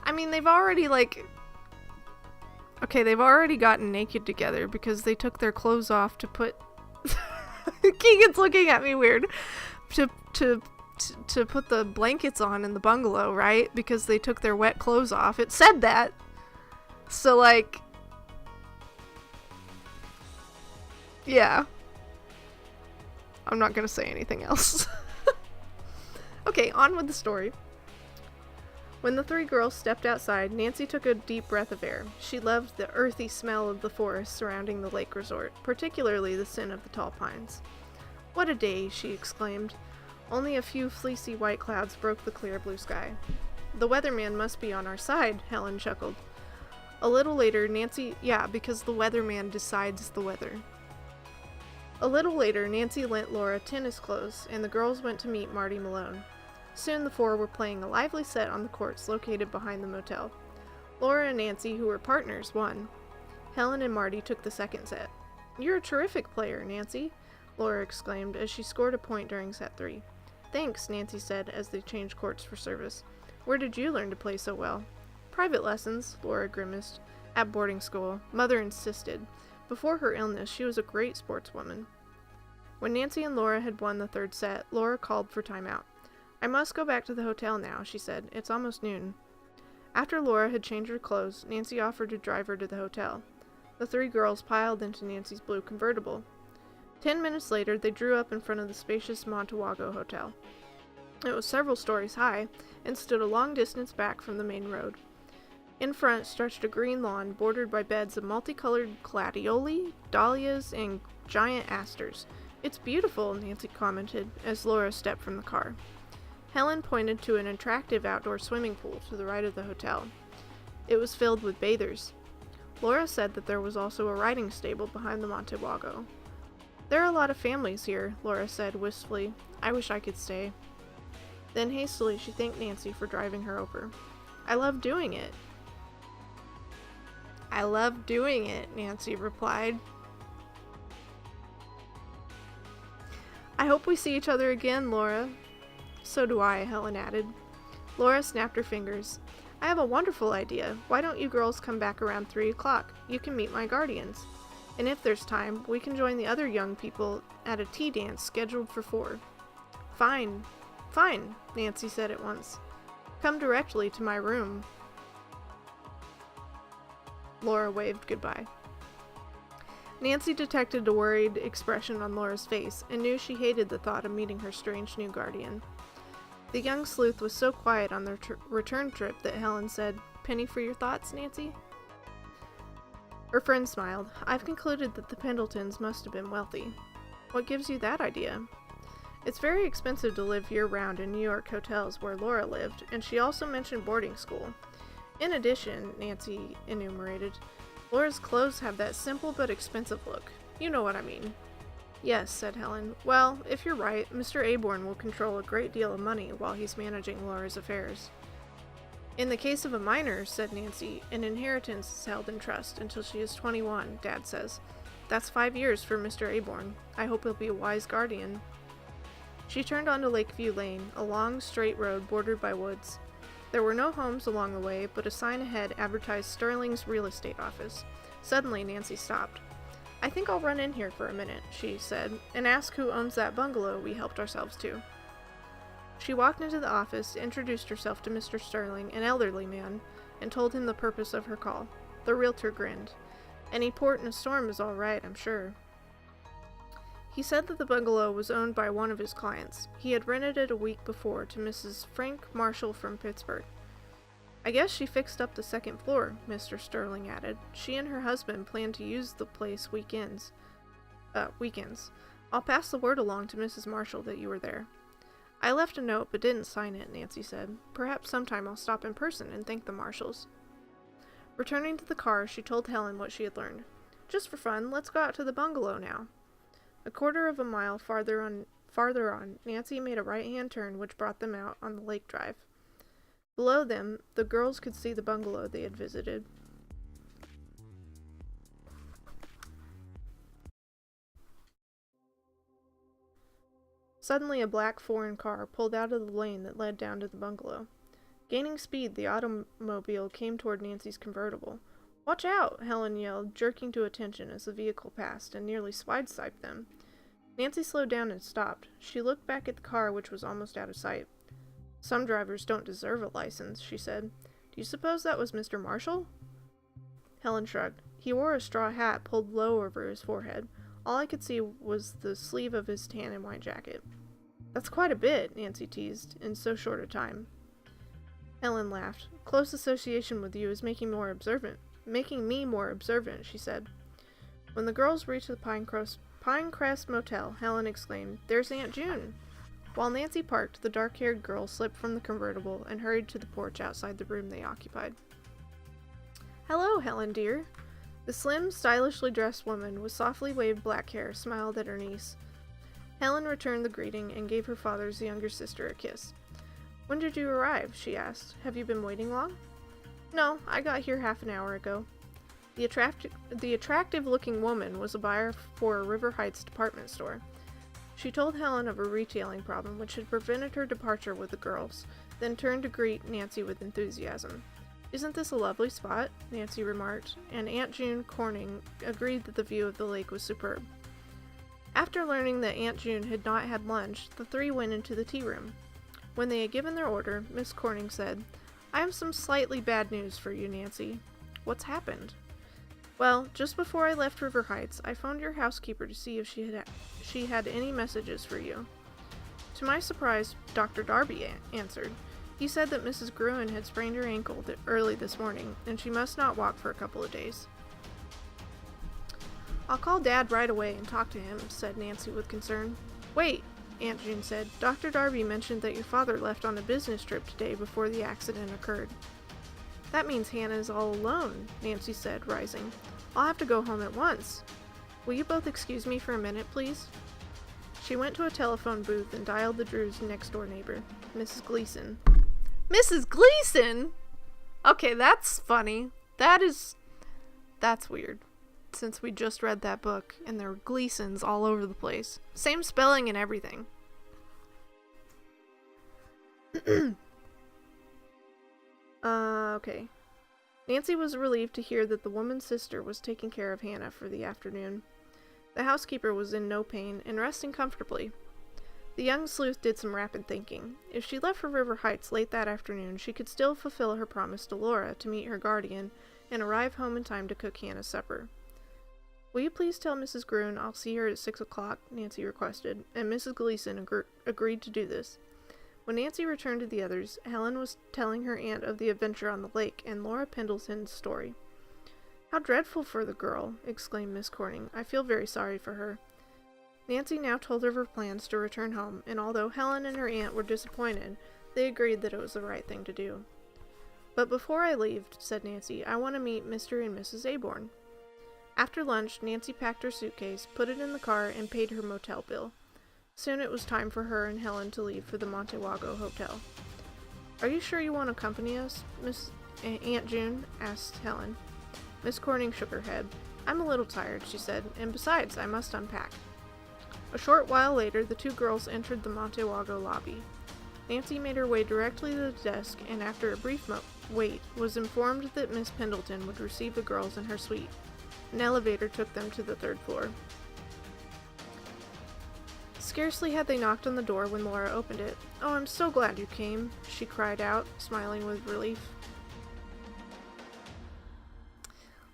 I mean, they've already gotten naked together because they took their clothes off to put Keegan's looking at me weird. To put the blankets on in the bungalow, right? Because they took their wet clothes off. It said that. So, yeah. I'm not gonna say anything else. Okay, on with the story. When the three girls stepped outside, Nancy took a deep breath of air. She loved the earthy smell of the forest surrounding the lake resort, particularly the scent of the tall pines. "What a day," she exclaimed. Only a few fleecy white clouds broke the clear blue sky. "The weatherman must be on our side," Helen chuckled. A little later, because the weatherman decides the weather. A little later, Nancy lent Laura tennis clothes, and the girls went to meet Marty Malone. Soon the four were playing a lively set on the courts located behind the motel. Laura and Nancy, who were partners, won. Helen and Marty took the second set. "You're a terrific player, Nancy," Laura exclaimed as she scored a point during set 3. "Thanks," Nancy said as they changed courts for service. "Where did you learn to play so well?" "Private lessons," Laura grimaced. "At boarding school. Mother insisted. Before her illness, she was a great sportswoman." When Nancy and Laura had won the third set, Laura called for timeout. "I must go back to the hotel now," she said. "It's almost noon." After Laura had changed her clothes, Nancy offered to drive her to the hotel. The three girls piled into Nancy's blue convertible. 10 minutes later, they drew up in front of the spacious Montewago Hotel. It was several stories high and stood a long distance back from the main road. In front stretched a green lawn bordered by beds of multicolored gladioli, dahlias, and giant asters. "It's beautiful," Nancy commented as Laura stepped from the car. Helen pointed to an attractive outdoor swimming pool to the right of the hotel. It was filled with bathers. Laura said that there was also a riding stable behind the Montewago. "There are a lot of families here," Laura said wistfully. "I wish I could stay." Then hastily she thanked Nancy for driving her over. "I love doing it." "I love doing it," Nancy replied. "I hope we see each other again, Laura." "So do I," Helen added. Laura snapped her fingers. "I have a wonderful idea. Why don't you girls come back around 3 o'clock? You can meet my guardians. And if there's time, we can join the other young people at a tea dance scheduled for 4. "Fine. Fine," Nancy said at once. "Come directly to my room." Laura waved goodbye. Nancy detected a worried expression on Laura's face and knew she hated the thought of meeting her strange new guardian. The young sleuth was so quiet on their return trip that Helen said, "Penny for your thoughts, Nancy?" Her friend smiled. "I've concluded that the Pendletons must have been wealthy." "What gives you that idea?" It's very expensive to live year-round in New York hotels where Laura lived, and she also mentioned boarding school. In addition, Nancy enumerated, Laura's clothes have that simple but expensive look. You know what I mean. Yes, said Helen. Well, if you're right, Mr. Aborn will control a great deal of money while he's managing Laura's affairs. In the case of a minor, said Nancy, an inheritance is held in trust until she is 21, Dad says. That's 5 years for Mr. Aborn. I hope he'll be a wise guardian. She turned onto Lakeview Lane, a long, straight road bordered by woods. There were no homes along the way, but a sign ahead advertised Sterling's real estate office. Suddenly, Nancy stopped. I think I'll run in here for a minute, she said, and ask who owns that bungalow we helped ourselves to. She walked into the office, introduced herself to Mr. Sterling, an elderly man, and told him the purpose of her call. The realtor grinned. Any port in a storm is all right, I'm sure. He said that the bungalow was owned by one of his clients. He had rented it a week before to Mrs. Frank Marshall from Pittsburgh. I guess she fixed up the second floor, Mr. Sterling added. She and her husband plan to use the place weekends. I'll pass the word along to Mrs. Marshall that you were there. I left a note but didn't sign it, Nancy said. Perhaps sometime I'll stop in person and thank the Marshalls. Returning to the car, she told Helen what she had learned. Just for fun, let's go out to the bungalow now. A quarter of a mile farther on, Nancy made a right-hand turn which brought them out on the lake drive. Below them, the girls could see the bungalow they had visited. Suddenly, a black foreign car pulled out of the lane that led down to the bungalow. Gaining speed, the automobile came toward Nancy's convertible. Watch out! Helen yelled, jerking to attention as the vehicle passed and nearly sideswiped them. Nancy slowed down and stopped. She looked back at the car, which was almost out of sight. Some drivers don't deserve a license, she said. Do you suppose that was Mr. Marshall? Helen shrugged. He wore a straw hat pulled low over his forehead. All I could see was the sleeve of his tan and white jacket. That's quite a bit, Nancy teased, in so short a time. Helen laughed. Close association with you is making me more observant, she said. When the girls reached the Pinecrest Motel, Helen exclaimed, There's Aunt June! While Nancy parked, the dark-haired girl slipped from the convertible and hurried to the porch outside the room they occupied. Hello, Helen, dear. The slim, stylishly dressed woman with softly waved black hair smiled at her niece. Helen returned the greeting and gave her father's younger sister a kiss. When did you arrive? She asked. Have you been waiting long? No, I got here half an hour ago. The attractive-looking woman was a buyer for a River Heights department store. She told Helen of a retailing problem which had prevented her departure with the girls, then turned to greet Nancy with enthusiasm. Isn't this a lovely spot? Nancy remarked, and Aunt June Corning agreed that the view of the lake was superb. After learning that Aunt June had not had lunch, the three went into the tea room. When they had given their order, Miss Corning said, I have some slightly bad news for you, Nancy. What's happened? Well, just before I left River Heights, I phoned your housekeeper to see if she had any messages for you. To my surprise, Dr. Darby answered. He said that Mrs. Gruen had sprained her ankle early this morning, and she must not walk for a couple of days. I'll call Dad right away and talk to him, said Nancy with concern. Wait, Aunt June said. Dr. Darby mentioned that your father left on a business trip today before the accident occurred. That means Hannah is all alone, Nancy said, rising. I'll have to go home at once. Will you both excuse me for a minute, please? She went to a telephone booth and dialed the Drews' next-door neighbor, Mrs. Gleason. Mrs. Gleason? Okay, that's funny. That's weird. Since we just read that book, and there were Gleasons all over the place. Same spelling and everything. Okay. Nancy was relieved to hear that the woman's sister was taking care of Hannah for the afternoon. The housekeeper was in no pain and resting comfortably. The young sleuth did some rapid thinking. If she left for River Heights late that afternoon, she could still fulfill her promise to Laura to meet her guardian and arrive home in time to cook Hannah's supper. Will you please tell Mrs. Gruen I'll see her at 6 o'clock, Nancy requested, and Mrs. Gleason agreed to do this. When Nancy returned to the others, Helen was telling her aunt of the adventure on the lake and Laura Pendleton's story. How dreadful for the girl, exclaimed Miss Corning. I feel very sorry for her. Nancy now told of her plans to return home, and although Helen and her aunt were disappointed, they agreed that it was the right thing to do. "But before I leave," said Nancy, "I want to meet Mr. and Mrs. Aborn." After lunch, Nancy packed her suitcase, put it in the car, and paid her motel bill. Soon it was time for her and Helen to leave for the Montewago Hotel. "Are you sure you want to accompany us, Aunt June?" asked Helen. Miss Corning shook her head. "I'm a little tired," she said, "and besides, I must unpack." A short while later, the two girls entered the Montewago lobby. Nancy made her way directly to the desk, and after a brief wait, was informed that Miss Pendleton would receive the girls in her suite. An elevator took them to the 3rd floor. Scarcely had they knocked on the door when Laura opened it. "Oh, I'm so glad you came," she cried out, smiling with relief.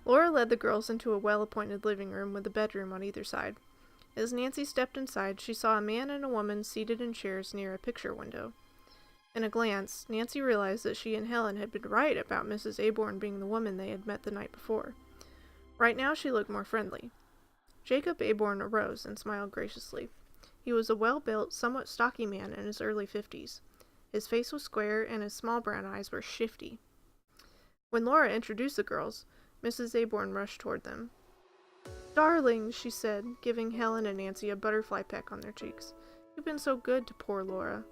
Laura led the girls into a well-appointed living room with a bedroom on either side. As Nancy stepped inside, she saw a man and a woman seated in chairs near a picture window. In a glance, Nancy realized that she and Helen had been right about Mrs. Aborn being the woman they had met the night before. Right now she looked more friendly. Jacob Aborn arose and smiled graciously. He was a well-built, somewhat stocky man in his early 50s. His face was square, and his small brown eyes were shifty. When Laura introduced the girls, Mrs. Aborn rushed toward them. "Darlings," she said, giving Helen and Nancy a butterfly peck on their cheeks. "You've been so good to poor Laura."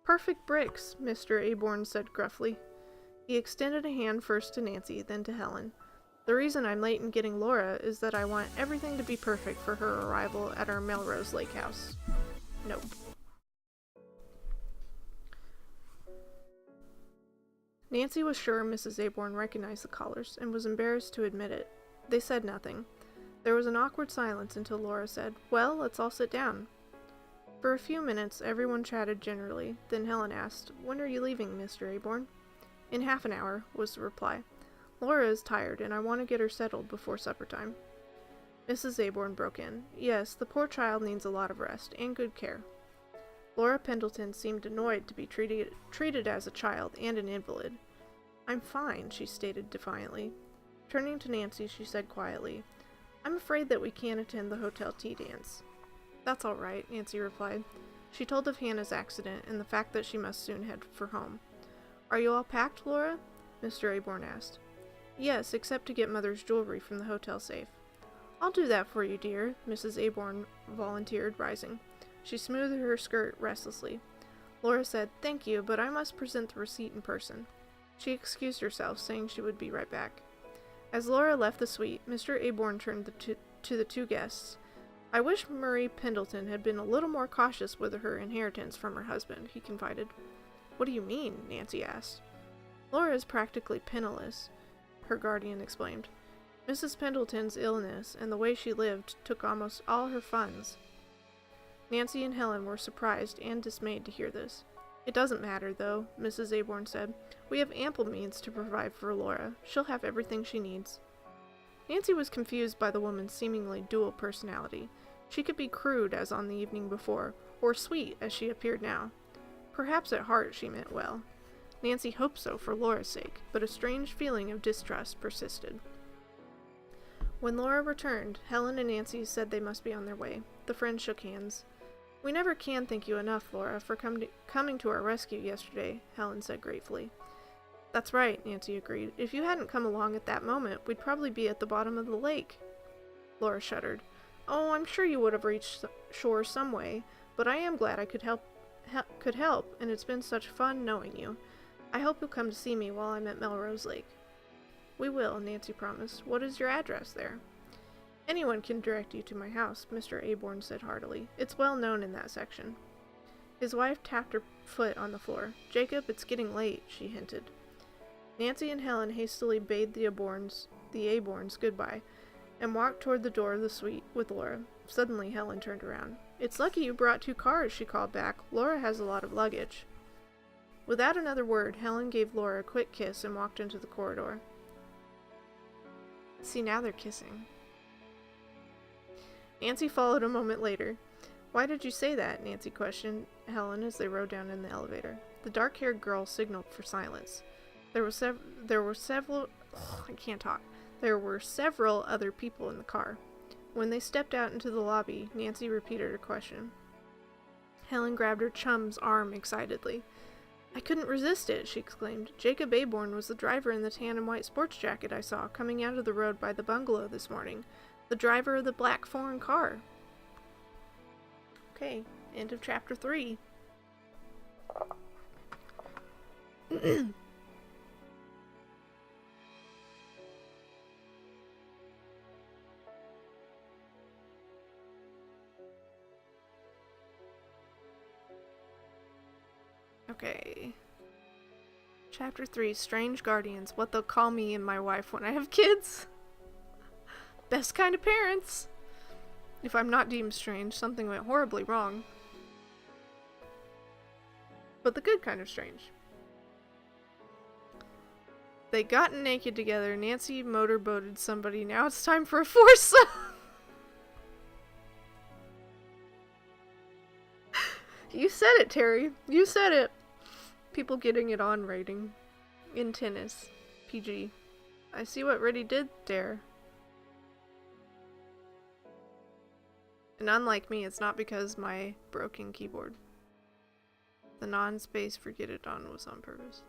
"Perfect bricks," Mr. Aborn said gruffly. He extended a hand first to Nancy, then to Helen. "The reason I'm late in getting Laura is that I want everything to be perfect for her arrival at our Melrose Lake house." Nope. Nancy was sure Mrs. Aborn recognized the callers, and was embarrassed to admit it. They said nothing. There was an awkward silence until Laura said, "Well, let's all sit down." For a few minutes, everyone chatted generally. Then Helen asked, "When are you leaving, Mr. Aborn?" "In half an hour," was the reply. "Laura is tired, and I want to get her settled before supper time." Mrs. Aborn broke in. "Yes, the poor child needs a lot of rest, and good care." Laura Pendleton seemed annoyed to be treated as a child and an invalid. "I'm fine," she stated defiantly. Turning to Nancy, she said quietly, "I'm afraid that we can't attend the hotel tea dance." "That's all right," Nancy replied. She told of Hannah's accident and the fact that she must soon head for home. "Are you all packed, Laura?" Mr. Aborn asked. "Yes, except to get Mother's jewelry from the hotel safe." "I'll do that for you, dear," Mrs. Aborn volunteered, rising. She smoothed her skirt restlessly. Laura said, "Thank you, but I must present the receipt in person." She excused herself, saying she would be right back. As Laura left the suite, Mr. Aborn turned to the two guests. "I wish Marie Pendleton had been a little more cautious with her inheritance from her husband," he confided. "What do you mean?" Nancy asked. "Laura is practically penniless," her guardian explained. "Mrs. Pendleton's illness and the way she lived took almost all her funds." Nancy and Helen were surprised and dismayed to hear this. "It doesn't matter, though," Mrs. Aborn said. "We have ample means to provide for Laura. She'll have everything she needs." Nancy was confused by the woman's seemingly dual personality. She could be crude, as on the evening before, or sweet, as she appeared now. Perhaps at heart she meant well. Nancy hoped so for Laura's sake, but a strange feeling of distrust persisted. When Laura returned, Helen and Nancy said they must be on their way. The friends shook hands. "We never can thank you enough, Laura, for coming to our rescue yesterday," Helen said gratefully. "That's right," Nancy agreed. "If you hadn't come along at that moment, we'd probably be at the bottom of the lake." Laura shuddered. "Oh, I'm sure you would have reached shore some way, but I am glad I could help, and it's been such fun knowing you. I hope you'll come to see me while I'm at Melrose Lake." "We will," Nancy promised. "What is your address there?" "Anyone can direct you to my house," Mr. Aborn said heartily. "It's well known in that section." His wife tapped her foot on the floor. "Jacob, it's getting late," she hinted. Nancy and Helen hastily bade the Aborns goodbye, and walked toward the door of the suite with Laura. Suddenly Helen turned around. "It's lucky you brought 2 cars," she called back. "Laura has a lot of luggage." Without another word, Helen gave Laura a quick kiss and walked into the corridor. See, now they're kissing. Nancy followed a moment later. "Why did you say that?" Nancy questioned Helen as they rode down in the elevator. The dark-haired girl signaled for silence. There were several other people in the car. When they stepped out into the lobby, Nancy repeated her question. Helen grabbed her chum's arm excitedly. I couldn't resist it, she exclaimed. Jacob Aborn was the driver in the tan and white sports jacket I saw coming out of the road by the bungalow this morning. The driver of the black foreign car. Okay, end of chapter 3. Okay. Chapter 3, Strange Guardians. What they'll call me and my wife when I have kids. Best kind of parents. If I'm not deemed strange, something went horribly wrong. But the good kind of strange. They got naked together. Nancy motorboated somebody. Now it's time for a foursome. You said it, Terry. You said it. People getting it on rating. In tennis. PG. I see what Reddy did there. And unlike me, it's not because my broken keyboard. The non-space forget it on was on purpose.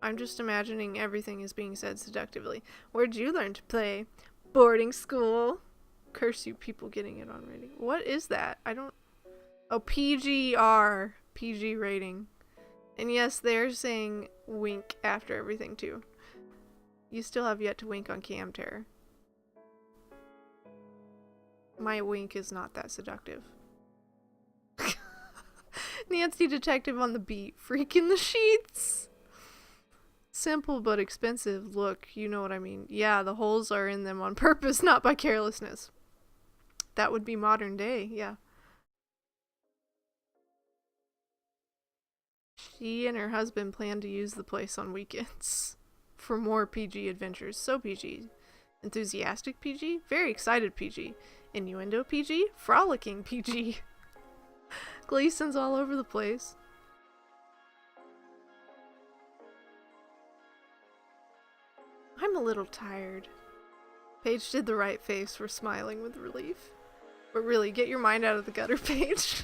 I'm just imagining everything is being said seductively. Where'd you learn to play? Boarding school. Curse you people getting it on rating. What is that? I don't... Oh, PGR. PG rating. And yes, they're saying wink after everything too. You still have yet to wink on Cam Terror. My wink is not that seductive. Nancy Detective on the beat. Freak in the sheets. Simple but expensive. Look, you know what I mean. Yeah, the holes are in them on purpose, not by carelessness. That would be modern day, yeah. She and her husband plan to use the place on weekends for more PG adventures. So PG. Enthusiastic PG? Very excited PG. Innuendo PG? Frolicking PG. Gleason's all over the place. I'm a little tired. Paige did the right face for smiling with relief. But really, get your mind out of the gutter, Paige.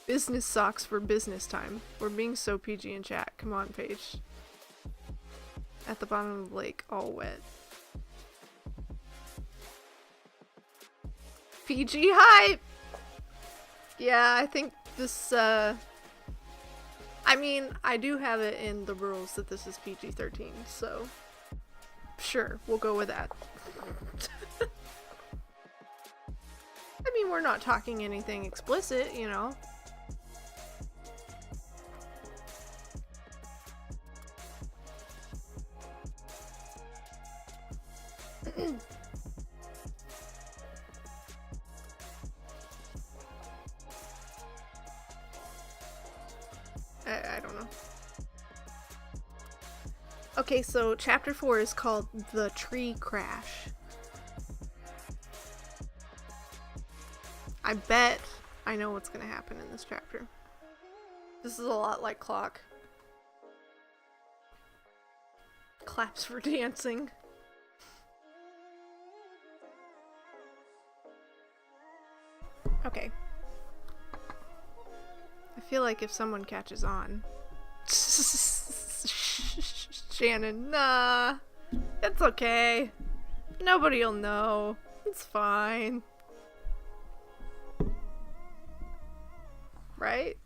Business socks for business time. We're being so PG in chat. Come on, Paige. At the bottom of the lake, all wet. PG hype! Yeah, I think this, I mean, I do have it in the rules that this is PG-13, so sure, we'll go with that. I mean, we're not talking anything explicit, you know. I don't know. Okay, so chapter 4 is called The Tree Crash. I bet I know what's gonna happen in this chapter. This is a lot like Clock. Claps for dancing. Okay. I feel like if someone catches on. Shannon, nah. It's okay. Nobody'll know. It's fine. Right?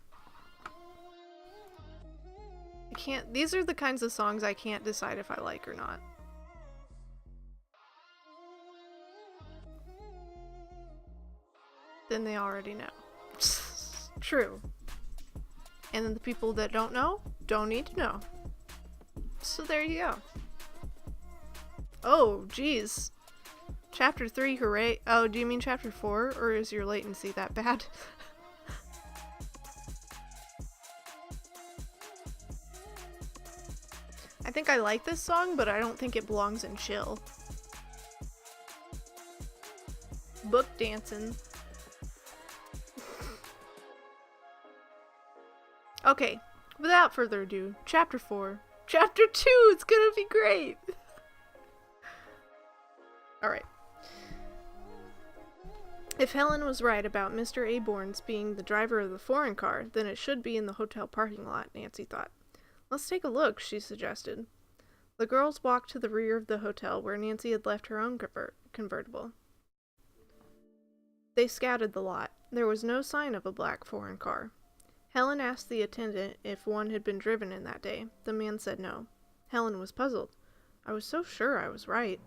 I can't. These are the kinds of songs I can't decide if I like or not. Then they already know. True. And then the people that don't know, don't need to know. So there you go. Oh, geez. Chapter 3, hooray. Oh, do you mean chapter 4? Or is your latency that bad? I think I like this song, but I don't think it belongs in chill. Book dancing. Okay, without further ado, chapter 4. Chapter 2! It's gonna be great! Alright. If Helen was right about Mr. Aborn's being the driver of the foreign car, then it should be in the hotel parking lot, Nancy thought. Let's take a look, she suggested. The girls walked to the rear of the hotel where Nancy had left her own convertible. They scouted the lot. There was no sign of a black foreign car. Helen asked the attendant if one had been driven in that day. The man said no. Helen was puzzled. I was so sure I was right.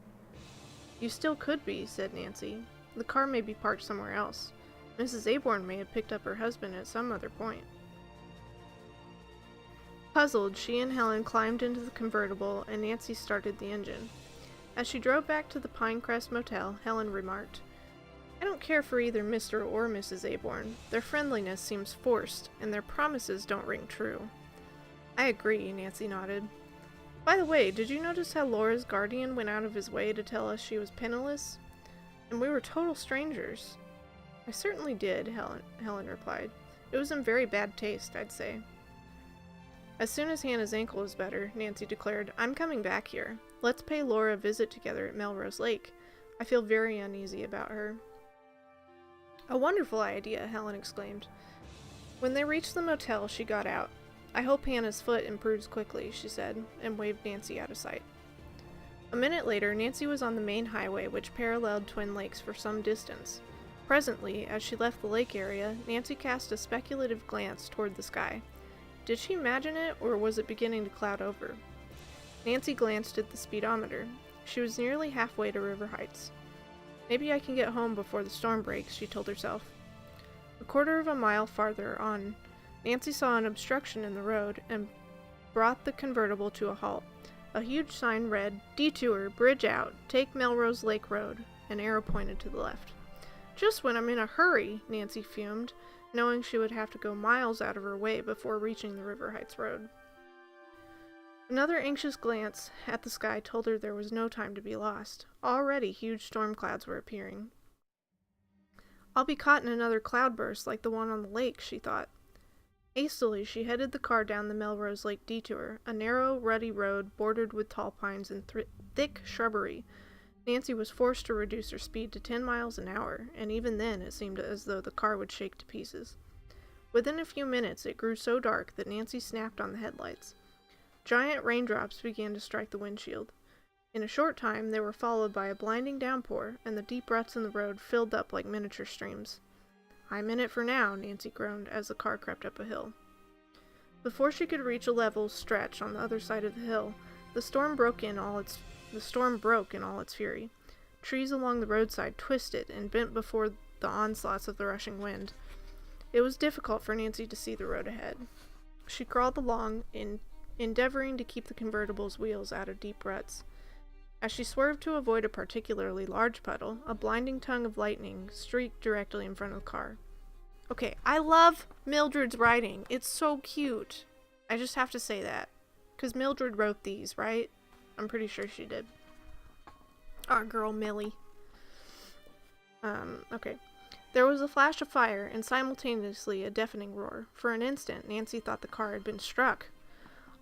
You still could be, said Nancy. The car may be parked somewhere else. Mrs. Aborn may have picked up her husband at some other point. Puzzled, she and Helen climbed into the convertible, and Nancy started the engine. As she drove back to the Pinecrest Motel, Helen remarked, I don't care for either Mr. or Mrs. Aborn. Their friendliness seems forced, and their promises don't ring true. I agree, Nancy nodded. By the way, did you notice how Laura's guardian went out of his way to tell us she was penniless? And we were total strangers. I certainly did, Helen replied. It was in very bad taste, I'd say. As soon as Hannah's ankle was better, Nancy declared, I'm coming back here. Let's pay Laura a visit together at Melrose Lake. I feel very uneasy about her. A wonderful idea, Helen exclaimed. When they reached the motel, she got out. I hope Hannah's foot improves quickly, she said, and waved Nancy out of sight. A minute later, Nancy was on the main highway which paralleled Twin Lakes for some distance. Presently, as she left the lake area, Nancy cast a speculative glance toward the sky. Did she imagine it, or was it beginning to cloud over? Nancy glanced at the speedometer. She was nearly halfway to River Heights. Maybe I can get home before the storm breaks, she told herself. A quarter of a mile farther on, Nancy saw an obstruction in the road and brought the convertible to a halt. A huge sign read, Detour, Bridge Out, Take Melrose Lake Road. An arrow pointed to the left. Just when I'm in a hurry, Nancy fumed, knowing she would have to go miles out of her way before reaching the River Heights Road. Another anxious glance at the sky told her there was no time to be lost. Already huge storm clouds were appearing. I'll be caught in another cloudburst like the one on the lake, she thought. Hastily, she headed the car down the Melrose Lake detour, a narrow, rutty road bordered with tall pines and thick shrubbery. Nancy was forced to reduce her speed to 10 miles an hour, and even then it seemed as though the car would shake to pieces. Within a few minutes, it grew so dark that Nancy snapped on the headlights. Giant raindrops began to strike the windshield. In a short time, they were followed by a blinding downpour, and the deep ruts in the road filled up like miniature streams. I'm in it for now, Nancy groaned as the car crept up a hill. Before she could reach a level stretch on the other side of the hill, the storm broke in all its fury. Trees along the roadside twisted and bent before the onslaughts of the rushing wind. It was difficult for Nancy to see the road ahead. She crawled along, endeavoring to keep the convertible's wheels out of deep ruts. As she swerved to avoid a particularly large puddle, a blinding tongue of lightning streaked directly in front of the car. Okay, I love Mildred's writing. It's so cute. I just have to say that. Because Mildred wrote these, right? I'm pretty sure she did. Our girl Millie. Okay. There was a flash of fire and simultaneously a deafening roar. For an instant, Nancy thought the car had been struck.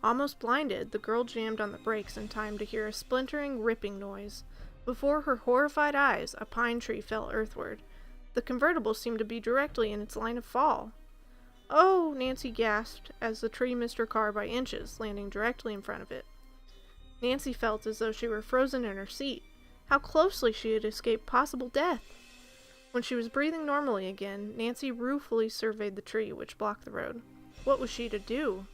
Almost blinded, the girl jammed on the brakes in time to hear a splintering, ripping noise. Before her horrified eyes, a pine tree fell earthward. The convertible seemed to be directly in its line of fall. Oh, Nancy gasped as the tree missed her car by inches, landing directly in front of it. Nancy felt as though she were frozen in her seat. How closely she had escaped possible death! When she was breathing normally again, Nancy ruefully surveyed the tree which blocked the road. What was she to do?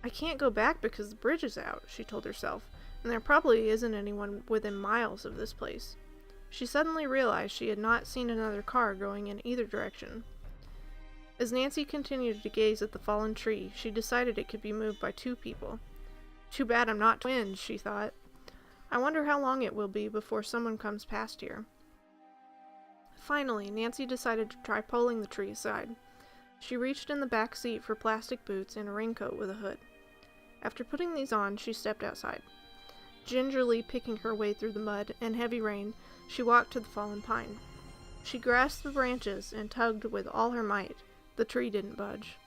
I can't go back because the bridge is out, she told herself, and there probably isn't anyone within miles of this place. She suddenly realized she had not seen another car going in either direction. As Nancy continued to gaze at the fallen tree, she decided it could be moved by 2 people. Too bad I'm not twins, she thought. I wonder how long it will be before someone comes past here. Finally, Nancy decided to try pulling the tree aside. She reached in the back seat for plastic boots and a raincoat with a hood. After putting these on, she stepped outside. Gingerly picking her way through the mud and heavy rain, she walked to the fallen pine. She grasped the branches and tugged with all her might. The tree didn't budge.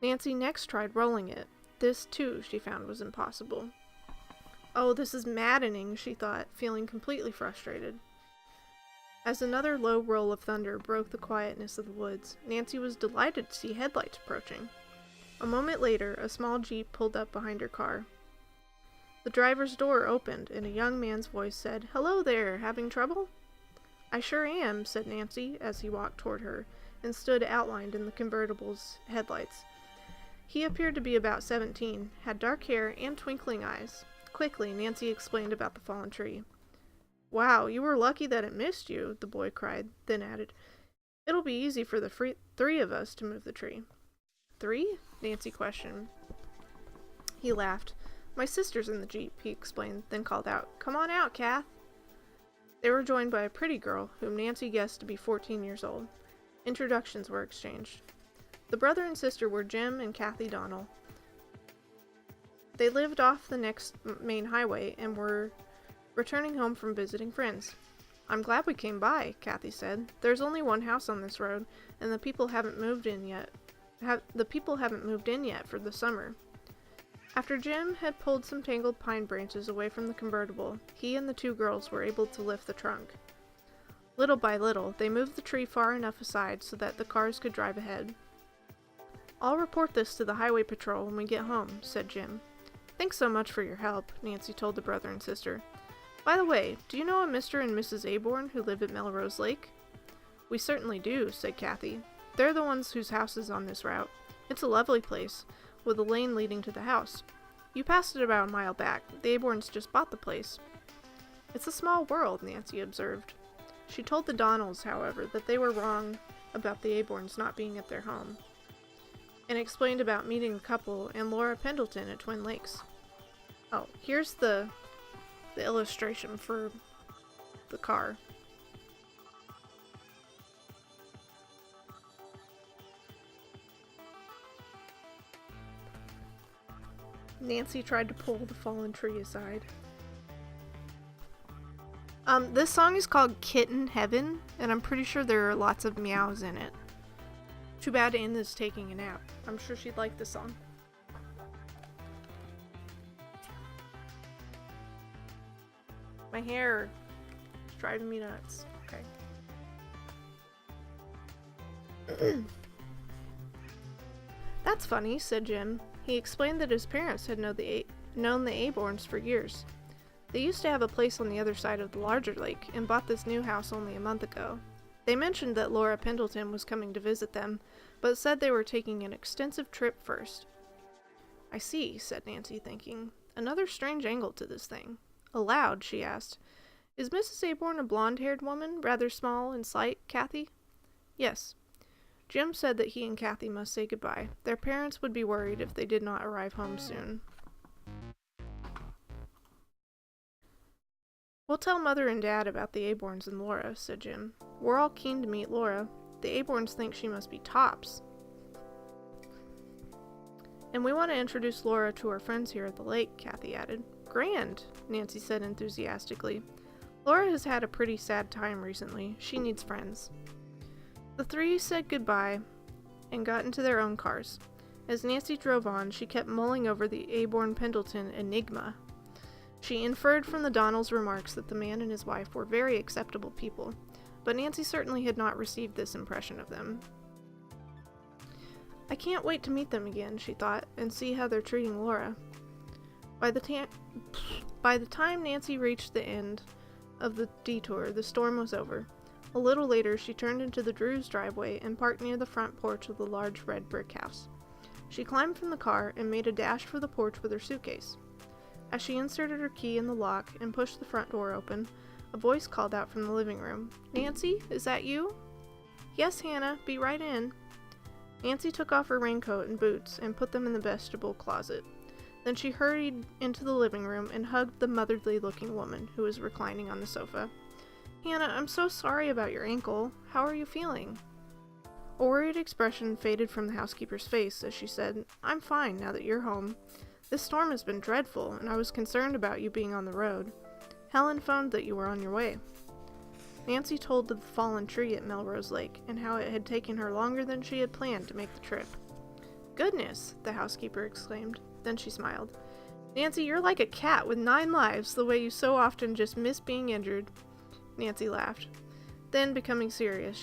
Nancy next tried rolling it. This, too, she found was impossible. Oh, this is maddening, she thought, feeling completely frustrated. As another low roll of thunder broke the quietness of the woods, Nancy was delighted to see headlights approaching. A moment later, a small Jeep pulled up behind her car. The driver's door opened, and a young man's voice said, "Hello there, having trouble?" "I sure am," said Nancy, as he walked toward her, and stood outlined in the convertible's headlights. He appeared to be about 17, had dark hair and twinkling eyes. Quickly, Nancy explained about the fallen tree. "Wow, you were lucky that it missed you," the boy cried, then added, "It'll be easy for the three of us to move the tree." "Three?" Nancy questioned. He laughed. "My sister's in the Jeep," he explained, then called out, "Come on out, Kath." They were joined by a pretty girl, whom Nancy guessed to be 14 years old. Introductions were exchanged. The brother and sister were Jim and Kathy Donnell. They lived off the next main highway and were returning home from visiting friends. "I'm glad we came by," Kathy said. "There's only one house on this road, and the people haven't moved in yet. For the summer." After Jim had pulled some tangled pine branches away from the convertible, he and the two girls were able to lift the trunk. Little by little, they moved the tree far enough aside so that the cars could drive ahead. "I'll report this to the highway patrol when we get home," said Jim. "Thanks so much for your help," Nancy told the brother and sister. "By the way, do you know a Mr. and Mrs. Aborn who live at Melrose Lake?" "We certainly do," said Kathy. "They're the ones whose house is on this route. It's a lovely place, with a lane leading to the house. You passed it about a mile back. The Aborns just bought the place." "It's a small world," Nancy observed. She told the Donnells, however, that they were wrong about the Aborns not being at their home, and explained about meeting the couple and Laura Pendleton at Twin Lakes. Oh, here's the illustration for the car. Nancy tried to pull the fallen tree aside. This song is called Kitten Heaven, and I'm pretty sure there are lots of meows in it. Too bad Anna's taking a nap. I'm sure she'd like this song. My hair is driving me nuts. Okay. "That's funny," said Jim. He explained that his parents had known the Aborns for years. They used to have a place on the other side of the larger lake and bought this new house only a month ago. They mentioned that Laura Pendleton was coming to visit them, but said they were taking an extensive trip first. "I see," said Nancy, thinking. Another strange angle to this thing. Aloud, she asked, "Is Mrs. Aborn a blonde-haired woman, rather small and slight, Kathy?" "Yes." Jim said that he and Kathy must say goodbye. Their parents would be worried if they did not arrive home soon. "We'll tell Mother and Dad about the Aborns and Laura," said Jim. "We're all keen to meet Laura. The Aborns think she must be tops. And we want to introduce Laura to our friends here at the lake," Kathy added. "Grand," Nancy said enthusiastically. "Laura has had a pretty sad time recently. She needs friends." The three said goodbye and got into their own cars. As Nancy drove on, she kept mulling over the Aborn-Pendleton enigma. She inferred from the Donnells' remarks that the man and his wife were very acceptable people, but Nancy certainly had not received this impression of them. "I can't wait to meet them again," she thought, "and see how they're treating Laura." By the time Nancy reached the end of the detour, the storm was over. A little later, she turned into the Drews' driveway and parked near the front porch of the large red brick house. She climbed from the car and made a dash for the porch with her suitcase. As she inserted her key in the lock and pushed the front door open, a voice called out from the living room. "Nancy, is that you?" "Yes, Hannah, be right in." Nancy took off her raincoat and boots and put them in the vegetable closet. Then she hurried into the living room and hugged the motherly-looking woman who was reclining on the sofa. "Hannah, I'm so sorry about your ankle. How are you feeling?" A worried expression faded from the housekeeper's face as she said, "I'm fine now that you're home. This storm has been dreadful, and I was concerned about you being on the road. Helen phoned that you were on your way." Nancy told of the fallen tree at Melrose Lake and how it had taken her longer than she had planned to make the trip. "Goodness!" the housekeeper exclaimed. Then she smiled. Nancy, you're like a cat with 9 lives, the way you so often just miss being injured. Nancy laughed. Then, becoming serious,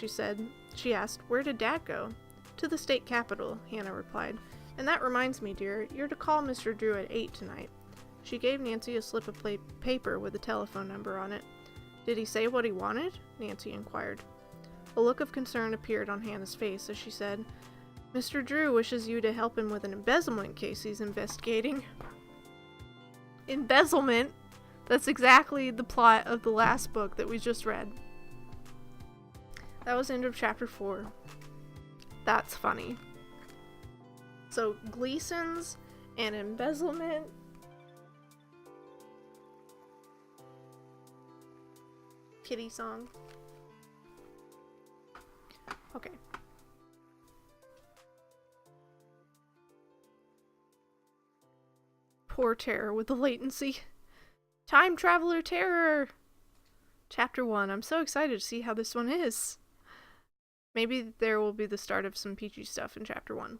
she asked, where did Dad go? To the state capitol, Hannah replied. And that reminds me, dear, you're to call Mr. Drew at 8 tonight. She gave Nancy a slip of paper with a telephone number on it. Did he say what he wanted? Nancy inquired. A look of concern appeared on Hannah's face as she said, Mr. Drew wishes you to help him with an embezzlement case he's investigating. Embezzlement? That's exactly the plot of the last book that we just read. That was the end of chapter 4. That's funny. So, Gleason's and embezzlement. Kitty song. Okay. Poor Terror with the latency. Time Traveler Terror! Chapter 1. I'm so excited to see how this one is. Maybe there will be the start of some peachy stuff in chapter 1.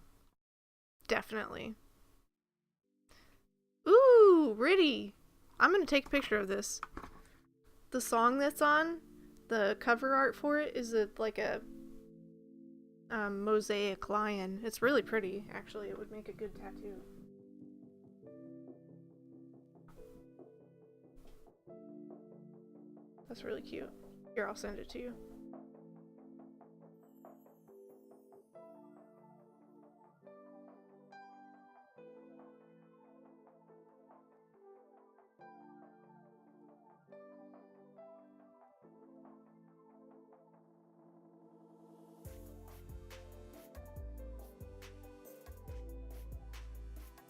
Definitely. Ooh, Ritty! I'm gonna take a picture of this. The song that's on, the cover art for it, is like a mosaic lion. It's really pretty, actually. It would make a good tattoo. That's really cute. Here, I'll send it to you.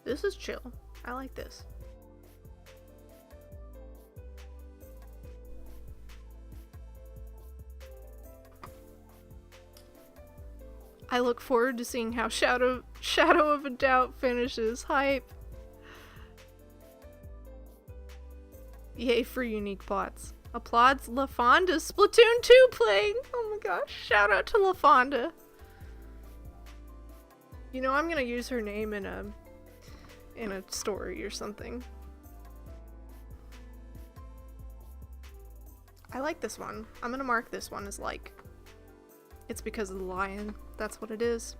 This is chill. I like this. I look forward to seeing how Shadow of a Doubt finishes. Hype. Yay for unique plots. Applauds LaFonda's Splatoon 2 playing! Oh my gosh, shout out to LaFonda. You know, I'm gonna use her name in a story or something. I like this one. I'm gonna mark this one as like. It's because of the lion. That's what it is.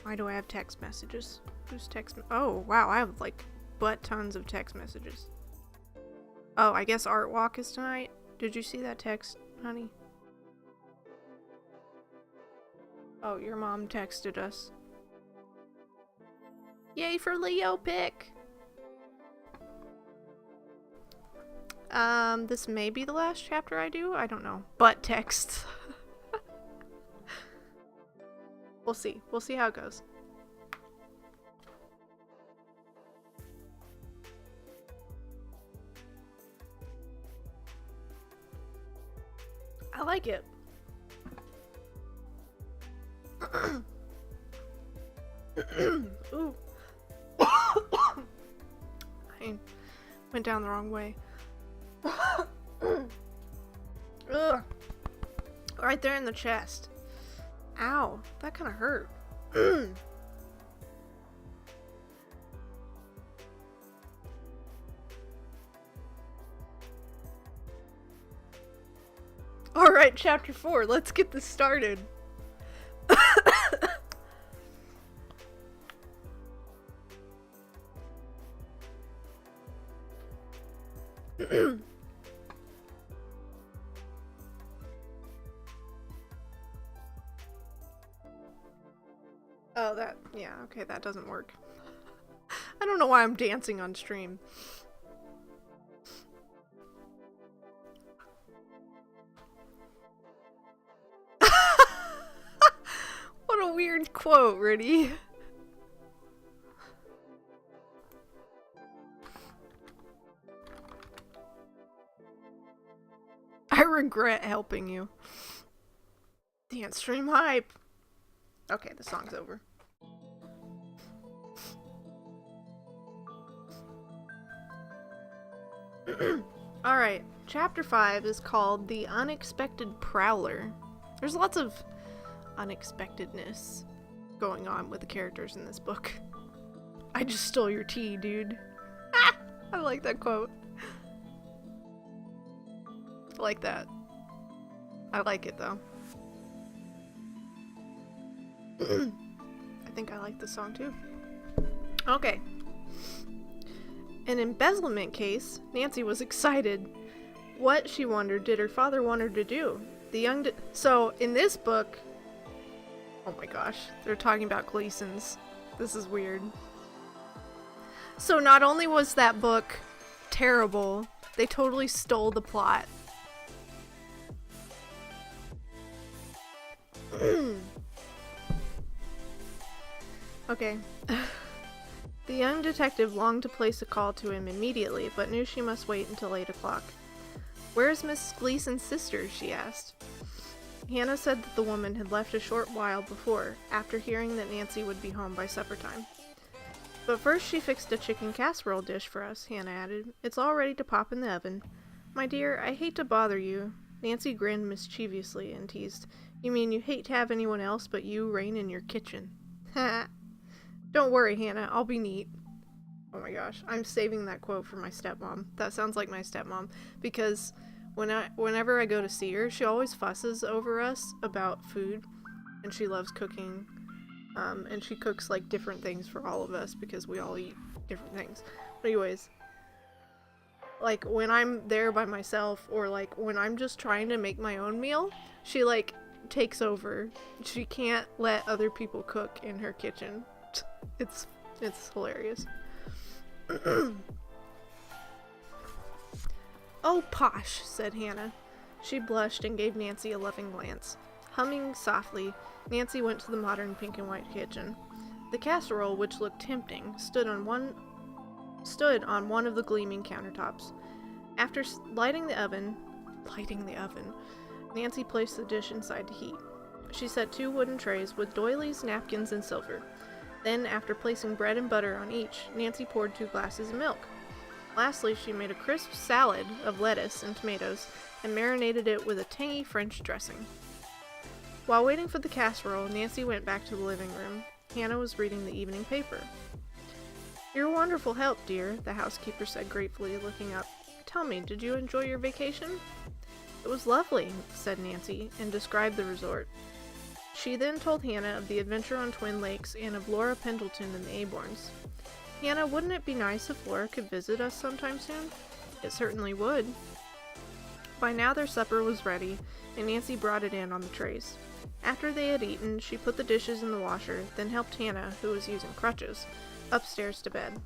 Why do I have text messages? Who's oh, wow, I have like butt tons of text messages. Oh, I guess Art Walk is tonight. Did you see that text, honey? Oh, your mom texted us. Yay for Leo pick! This may be the last chapter I do. I don't know. Butt text. We'll see. We'll see how it goes. I like it. Ooh. I went down the wrong way. Ugh. Right there in the chest. Ow, that kind of hurt. Alright, chapter 4, let's get this started. Oh, yeah, okay, that doesn't work. I don't know why I'm dancing on stream. What a weird quote, Ritty. I regret helping you. Dance stream hype. Okay, the song's over. Alright, chapter 5 is called The Unexpected Prowler. There's lots of unexpectedness going on with the characters in this book. I just stole your tea, dude. Ah, I like that quote. I like that. I like it, though. I think I like the song, too. Okay. An embezzlement case. Nancy was excited. What, she wondered, did her father want her to do? So, in this book... Oh my gosh. They're talking about Gleasons. This is weird. So, not only was that book terrible, they totally stole the plot. Okay. The young detective longed to place a call to him immediately, but knew she must wait until 8 o'clock. "Where's Miss Gleason's sister?" she asked. Hannah said that the woman had left a short while before, after hearing that Nancy would be home by supper time. "But first she fixed a chicken casserole dish for us," Hannah added. "It's all ready to pop in the oven." "My dear, I hate to bother you." Nancy grinned mischievously and teased. "You mean you hate to have anyone else but you reign in your kitchen?" Ha! "Don't worry, Hannah, I'll be neat." Oh my gosh, I'm saving that quote for my stepmom. That sounds like my stepmom, because whenever I go to see her, she always fusses over us about food, and she loves cooking, and she cooks like different things for all of us because we all eat different things. But anyways, like when I'm there by myself, or like when I'm just trying to make my own meal, she like takes over. She can't let other people cook in her kitchen. It's hilarious. "Oh, posh," said Hannah. She blushed and gave Nancy a loving glance. Humming softly, Nancy went to the modern pink and white kitchen. The casserole, which looked tempting, stood on one of the gleaming countertops. After lighting the oven, Nancy placed the dish inside to heat. She set 2 wooden trays with doilies, napkins, and silver. Then, after placing bread and butter on each, Nancy poured 2 glasses of milk. Lastly, she made a crisp salad of lettuce and tomatoes and marinated it with a tangy French dressing. While waiting for the casserole, Nancy went back to the living room. Hannah was reading the evening paper. "You're a wonderful help, dear," the housekeeper said gratefully, looking up. "Tell me, did you enjoy your vacation?" "It was lovely," said Nancy, and described the resort. She then told Hannah of the adventure on Twin Lakes and of Laura Pendleton and the Aborns. "Hannah, wouldn't it be nice if Laura could visit us sometime soon?" "It certainly would." By now their supper was ready, and Nancy brought it in on the trays. After they had eaten, she put the dishes in the washer, then helped Hannah, who was using crutches, upstairs to bed.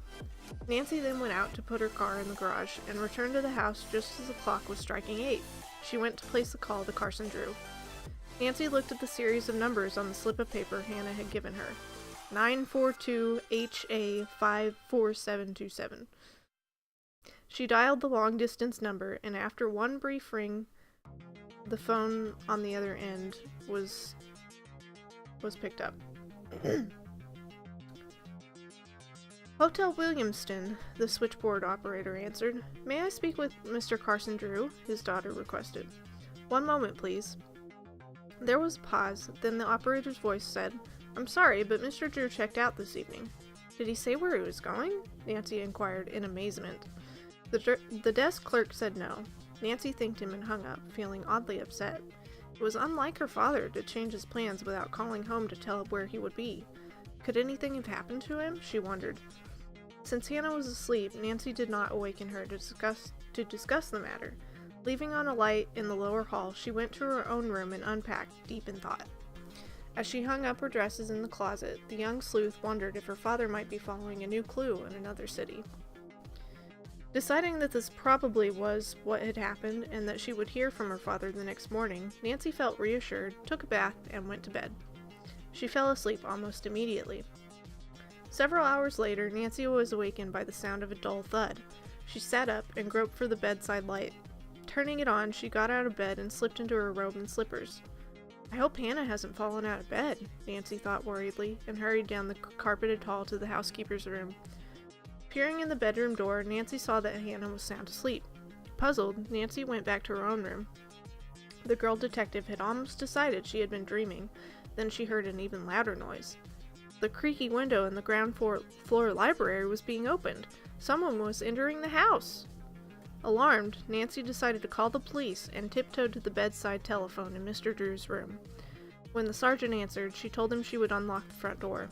Nancy then went out to put her car in the garage, and returned to the house just as the clock was striking 8. She went to place the call to Carson Drew. Nancy looked at the series of numbers on the slip of paper Hannah had given her. 942HA54727. She dialed the long-distance number, and after one brief ring, the phone on the other end was picked up. "Hotel Williamston," the switchboard operator answered. "May I speak with Mr. Carson Drew?" his daughter requested. "One moment, please." There was a pause, then the operator's voice said, "I'm sorry, but Mr. Drew checked out this evening." "Did he say where he was going?" Nancy inquired in amazement. The desk clerk said no. Nancy thanked him and hung up, feeling oddly upset. It was unlike her father to change his plans without calling home to tell where he would be. Could anything have happened to him? She wondered. Since Hannah was asleep, Nancy did not awaken her to discuss the matter. Leaving on a light in the lower hall, she went to her own room and unpacked, deep in thought. As she hung up her dresses in the closet, the young sleuth wondered if her father might be following a new clue in another city. Deciding that this probably was what had happened and that she would hear from her father the next morning, Nancy felt reassured, took a bath, and went to bed. She fell asleep almost immediately. Several hours later, Nancy was awakened by the sound of a dull thud. She sat up and groped for the bedside light. Turning it on, she got out of bed and slipped into her robe and slippers. "I hope Hannah hasn't fallen out of bed," Nancy thought worriedly, and hurried down the carpeted hall to the housekeeper's room. Peering in the bedroom door, Nancy saw that Hannah was sound asleep. Puzzled, Nancy went back to her own room. The girl detective had almost decided she had been dreaming. Then she heard an even louder noise. The creaky window in the ground floor library was being opened. Someone was entering the house. Alarmed, Nancy decided to call the police and tiptoed to the bedside telephone in Mr. Drew's room. When the sergeant answered, she told him she would unlock the front door.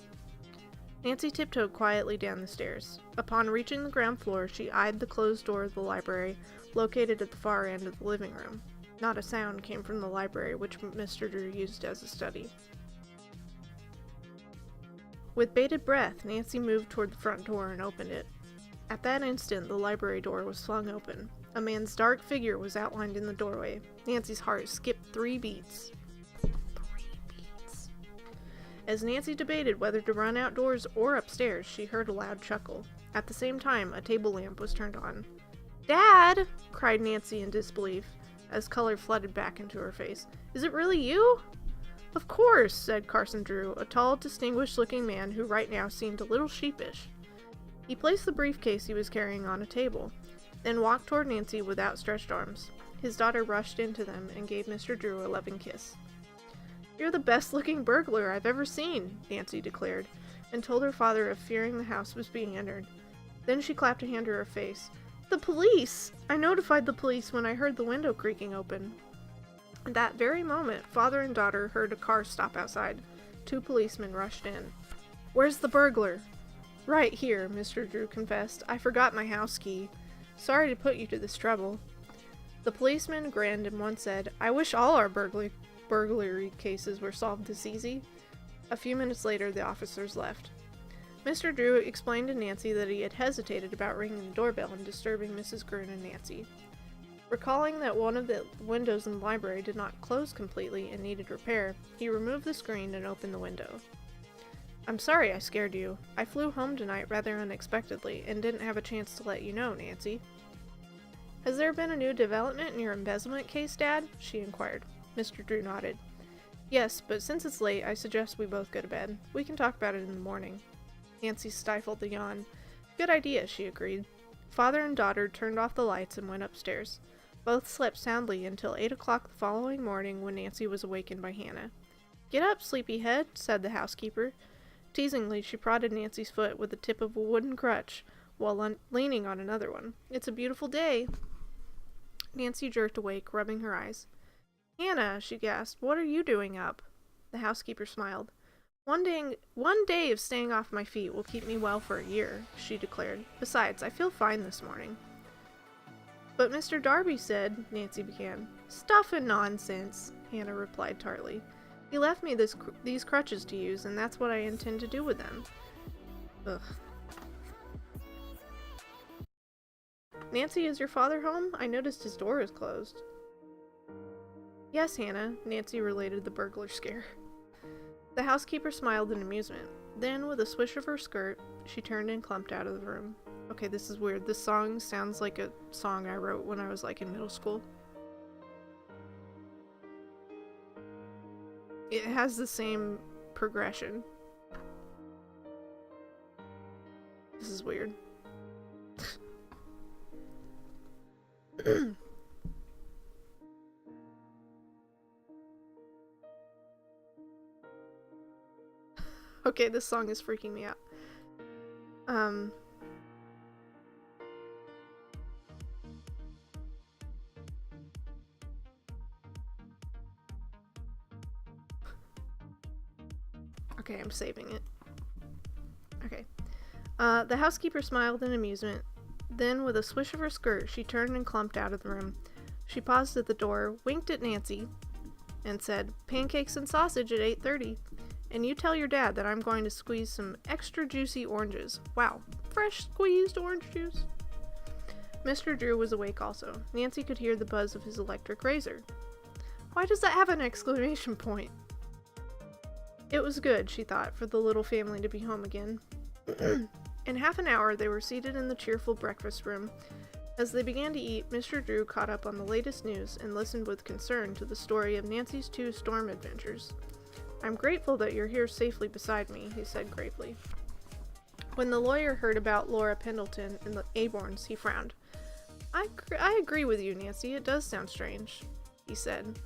Nancy tiptoed quietly down the stairs. Upon reaching the ground floor, she eyed the closed door of the library, located at the far end of the living room. Not a sound came from the library, which Mr. Drew used as a study. With bated breath, Nancy moved toward the front door and opened it. At that instant, the library door was flung open. A man's dark figure was outlined in the doorway. Nancy's heart skipped 3 beats. As Nancy debated whether to run outdoors or upstairs, she heard a loud chuckle. At the same time, a table lamp was turned on. "Dad!" cried Nancy in disbelief, as color flooded back into her face. "Is it really you?" "Of course," said Carson Drew, a tall, distinguished-looking man who right now seemed a little sheepish. He placed the briefcase he was carrying on a table, then walked toward Nancy with outstretched arms. His daughter rushed into them and gave Mr. Drew a loving kiss. "You're the best-looking burglar I've ever seen," Nancy declared, and told her father of fearing the house was being entered. Then she clapped a hand to her face. "The police! I notified the police when I heard the window creaking open." At that very moment, father and daughter heard a car stop outside. 2 policemen rushed in. "Where's the burglar?" "Right here," Mr. Drew confessed. "I forgot my house key. Sorry to put you to this trouble." The policeman grinned and one said, "I wish all our burglary cases were solved this easy." A few minutes later, the officers left. Mr. Drew explained to Nancy that he had hesitated about ringing the doorbell and disturbing Mrs. Gruen and Nancy. Recalling that one of the windows in the library did not close completely and needed repair, he removed the screen and opened the window. "I'm sorry I scared you. I flew home tonight rather unexpectedly and didn't have a chance to let you know, Nancy." "Has there been a new development in your embezzlement case, Dad?" she inquired. Mr. Drew nodded. "Yes, but since it's late, I suggest we both go to bed. We can talk about it in the morning." Nancy stifled a yawn. "Good idea," she agreed. Father and daughter turned off the lights and went upstairs. Both slept soundly until 8 o'clock the following morning when Nancy was awakened by Hannah. "Get up, sleepyhead," said the housekeeper. Teasingly, she prodded Nancy's foot with the tip of a wooden crutch while leaning on another one. "It's a beautiful day." Nancy jerked awake, rubbing her eyes. "Hannah," she gasped, "what are you doing up?" The housekeeper smiled. One day of staying off my feet will keep me well for a year," she declared. "Besides, I feel fine this morning." "But Mr. Darby said," Nancy began. "Stuff and nonsense," Hannah replied tartly. "He left me these crutches to use, and that's what I intend to do with them." Ugh. "Nancy, is your father home? I noticed his door is closed." "Yes, Hannah," Nancy related the burglar scare. The housekeeper smiled in amusement. Then, with a swish of her skirt, she turned and clumped out of the room. Okay, this is weird. This song sounds like a song I wrote when I was like in middle school. It has the same progression. This is weird. Okay, this song is freaking me out. Okay, I'm saving it. Okay. The housekeeper smiled in amusement. Then, with a swish of her skirt, she turned and clumped out of the room. She paused at the door, winked at Nancy, and said, "Pancakes and sausage at 8:30. And you tell your dad that I'm going to squeeze some extra juicy oranges." Wow, fresh squeezed orange juice. Mr. Drew was awake also. Nancy could hear the buzz of his electric razor. Why does that have an exclamation point? It was good, she thought, for the little family to be home again. In half an hour, they were seated in the cheerful breakfast room. As they began to eat, Mr. Drew caught up on the latest news and listened with concern to the story of Nancy's 2 storm adventures. "I'm grateful that you're here safely beside me," he said gravely. When the lawyer heard about Laura Pendleton and the Aborns, he frowned. I agree with you, Nancy. It does sound strange," he said.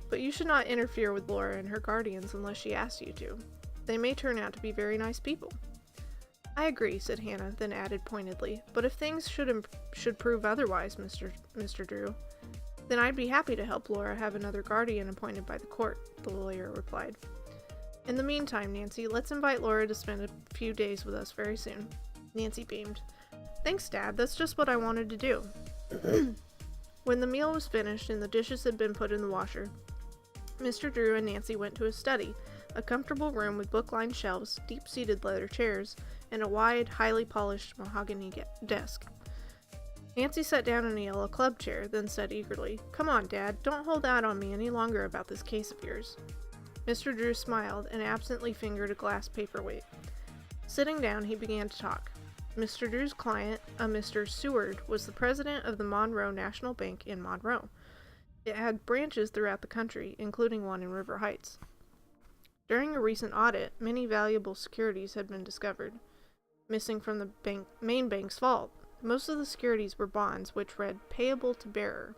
"But you should not interfere with Laura and her guardians unless she asks you to." They may turn out to be very nice people. I agree, said Hannah, then added pointedly, but if things should prove otherwise, Mr. Drew, then I'd be happy to help Laura have another guardian appointed by the court, the lawyer replied. In the meantime, Nancy, let's invite Laura to spend a few days with us very soon. Nancy beamed. Thanks, Dad, that's just what I wanted to do. When the meal was finished and the dishes had been put in the washer, Mr. Drew and Nancy went to his study, a comfortable room with book-lined shelves, deep-seated leather chairs, and a wide, highly polished mahogany desk. Nancy sat down in a yellow club chair, then said eagerly, Come on, Dad, don't hold out on me any longer about this case of yours. Mr. Drew smiled and absently fingered a glass paperweight. Sitting down, he began to talk. Mr. Drew's client, a Mr. Seward, was the president of the Monroe National Bank in Monroe. It had branches throughout the country, including one in River Heights. During a recent audit, many valuable securities had been discovered, missing from the main bank's vault. Most of the securities were bonds, which read, payable to bearer.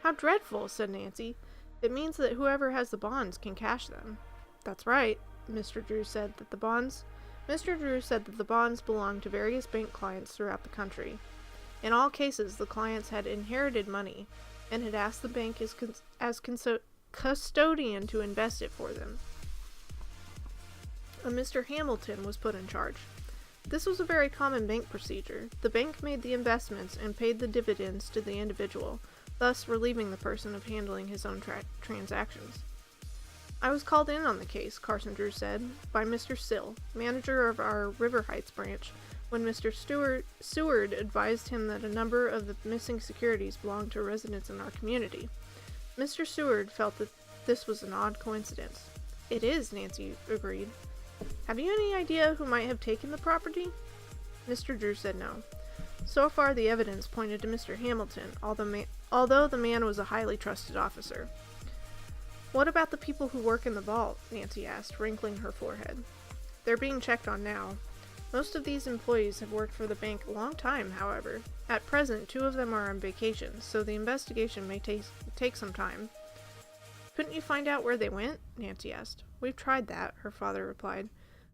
How dreadful, said Nancy. It means that whoever has the bonds can cash them. That's right, Mr. Drew said that the bonds belonged to various bank clients throughout the country. In all cases, the clients had inherited money and had asked the bank as custodian to invest it for them. A Mr. Hamilton was put in charge. This was a very common bank procedure. The bank made the investments and paid the dividends to the individual, thus relieving the person of handling his own transactions. I was called in on the case, Carson Drew said, by Mr. Sill, manager of our River Heights branch, when Mr. Seward advised him that a number of the missing securities belonged to residents in our community. Mr. Seward felt that this was an odd coincidence. It is, Nancy agreed. Have you any idea who might have taken the property? Mr. Drew said no. So far the evidence pointed to Mr. Hamilton, although the man was a highly trusted officer. What about the people who work in the vault? Nancy asked, wrinkling her forehead. They're being checked on now. Most of these employees have worked for the bank a long time, however. At present, 2 of them are on vacation, so the investigation may take some time. Couldn't you find out where they went? Nancy asked. We've tried that, her father replied.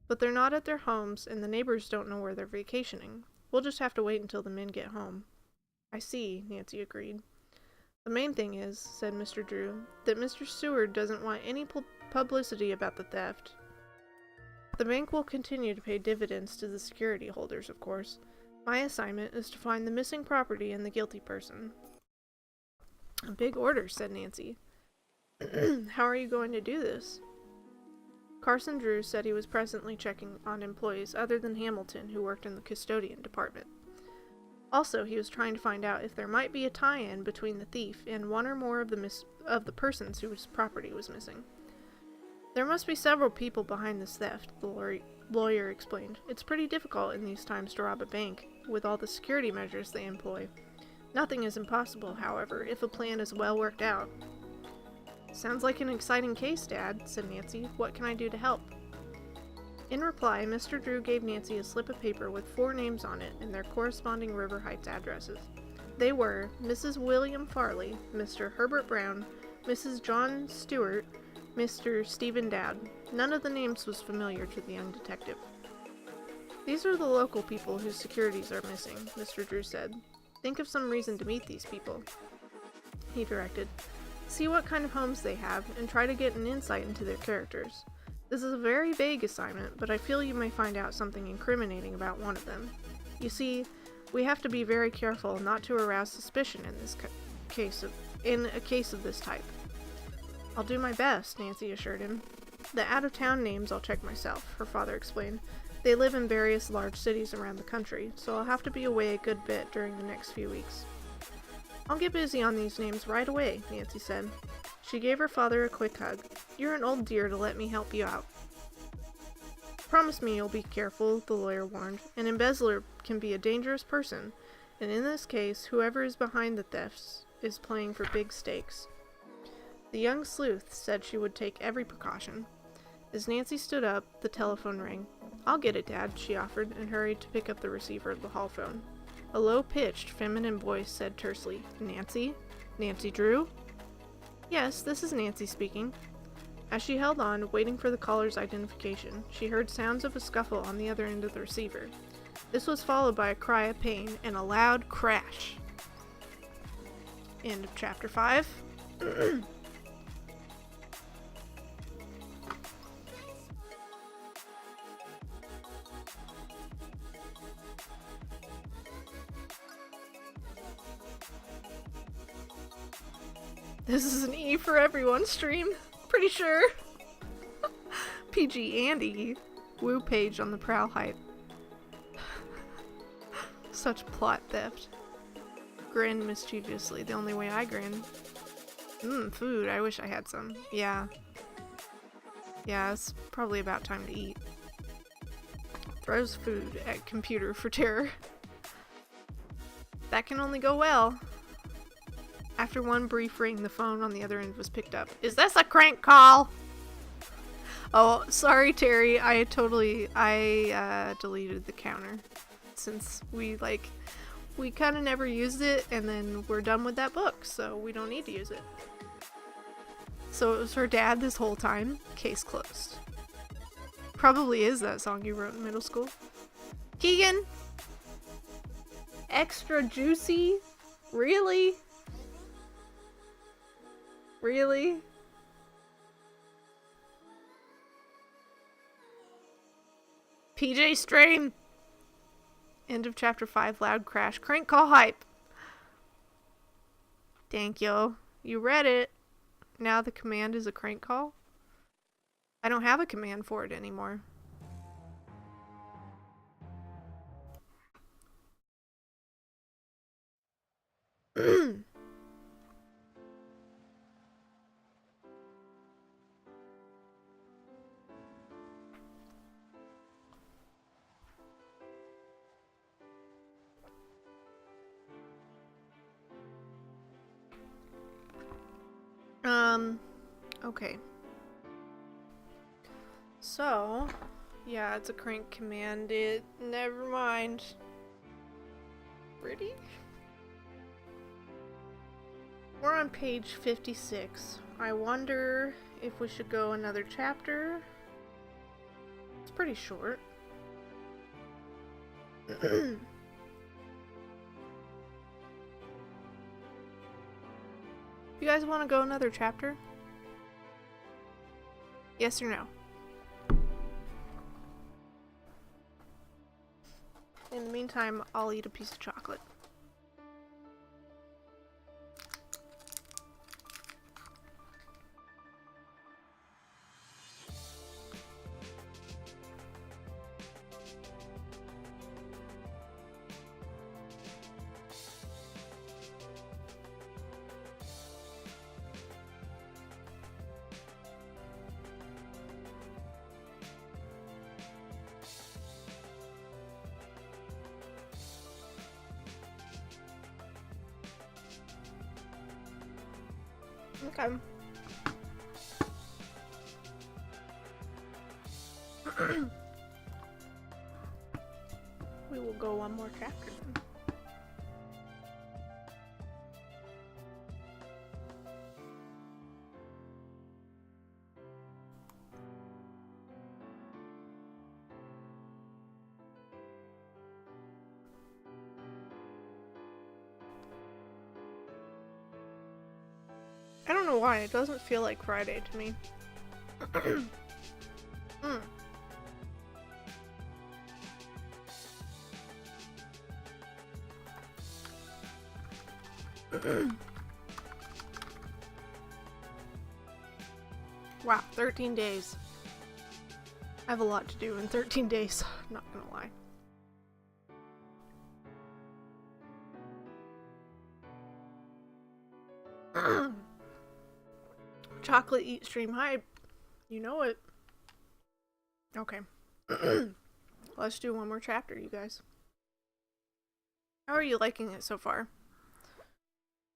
But they're not at their homes, and the neighbors don't know where they're vacationing. We'll just have to wait until the men get home. I see, Nancy agreed. The main thing is, said Mr. Drew, that Mr. Seward doesn't want any publicity about the theft. The bank will continue to pay dividends to the security holders, of course. My assignment is to find the missing property and the guilty person. A big order, said Nancy. How are you going to do this? Carson Drew said he was presently checking on employees other than Hamilton who worked in the custodian department. Also, he was trying to find out if there might be a tie-in between the thief and one or more of the persons whose property was missing. There must be several people behind this theft, the lawyer explained. It's pretty difficult in these times to rob a bank, with all the security measures they employ. Nothing is impossible, however, if a plan is well worked out. Sounds like an exciting case, Dad, said Nancy. What can I do to help? In reply, Mr. Drew gave Nancy a slip of paper with 4 names on it and their corresponding River Heights addresses. They were Mrs. William Farley, Mr. Herbert Brown, Mrs. John Stewart, Mr. Stephen Dowd. None of the names was familiar to the young detective. These are the local people whose securities are missing, Mr. Drew said. Think of some reason to meet these people, he directed. See what kind of homes they have, and try to get an insight into their characters. This is a very vague assignment, but I feel you may find out something incriminating about one of them. You see, we have to be very careful not to arouse suspicion in a case of this type. I'll do my best, Nancy assured him. The out-of-town names I'll check myself, her father explained. They live in various large cities around the country, so I'll have to be away a good bit during the next few weeks. I'll get busy on these names right away, Nancy said. She gave her father a quick hug. You're an old dear to let me help you out. Promise me you'll be careful, the lawyer warned. An embezzler can be a dangerous person, and in this case, whoever is behind the thefts is playing for big stakes. The young sleuth said she would take every precaution. As Nancy stood up, the telephone rang. I'll get it, Dad, she offered, and hurried to pick up the receiver of the hall phone. A low-pitched, feminine voice said tersely, Nancy? Nancy Drew? Yes, this is Nancy speaking. As she held on, waiting for the caller's identification, she heard sounds of a scuffle on the other end of the receiver. This was followed by a cry of pain and a loud crash. End of chapter 5. This is an E for everyone stream. Pretty sure. PG and E. Woo page on the prowl hype. Such plot theft. Grin mischievously, the only way I grin. Food. I wish I had some. Yeah. Yeah, it's probably about time to eat. Throws food at computer for terror. That can only go well. After one brief ring, the phone on the other end was picked up. Is this a crank call? Oh, sorry, Terry. I deleted the counter. Since we kind of never used it, and then we're done with that book, so we don't need to use it. So it was her dad this whole time. Case closed. Probably is that song you wrote in middle school. Keegan? Extra juicy? Really? Really? PJ stream! End of chapter 5, loud crash. Crank call hype. Thank you. You read it. Now the command is a crank call? I don't have a command for it anymore. Okay. So, yeah, it's a crank command. Never mind. Pretty? We're on page 56. I wonder if we should go another chapter. It's pretty short. You guys want to go another chapter? Yes or no? In the meantime, I'll eat a piece of chocolate. Okay. We will go one more chapter then. I don't know why, it doesn't feel like Friday to me. Wow, 13 days. I have a lot to do in 13 days, not gonna lie. Chocolate eat stream hype. You know it. Okay. Let's do one more chapter, you guys. How are you liking it so far?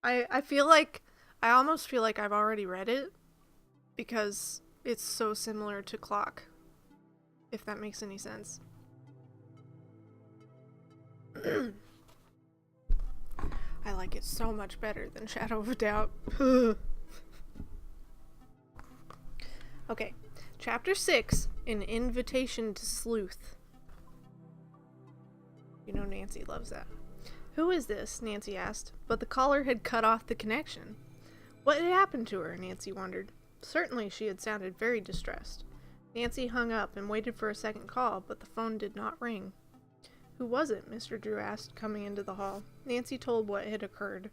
I feel like, I almost feel like I've already read it because it's so similar to Clock, if that makes any sense. I like it so much better than Shadow of a Doubt. Okay, Chapter 6, An Invitation to Sleuth. You know Nancy loves that. Who is this? Nancy asked, but the caller had cut off the connection. What had happened to her? Nancy wondered. Certainly she had sounded very distressed. Nancy hung up and waited for a second call, but the phone did not ring. Who was it? Mr. Drew asked, coming into the hall. Nancy told what had occurred.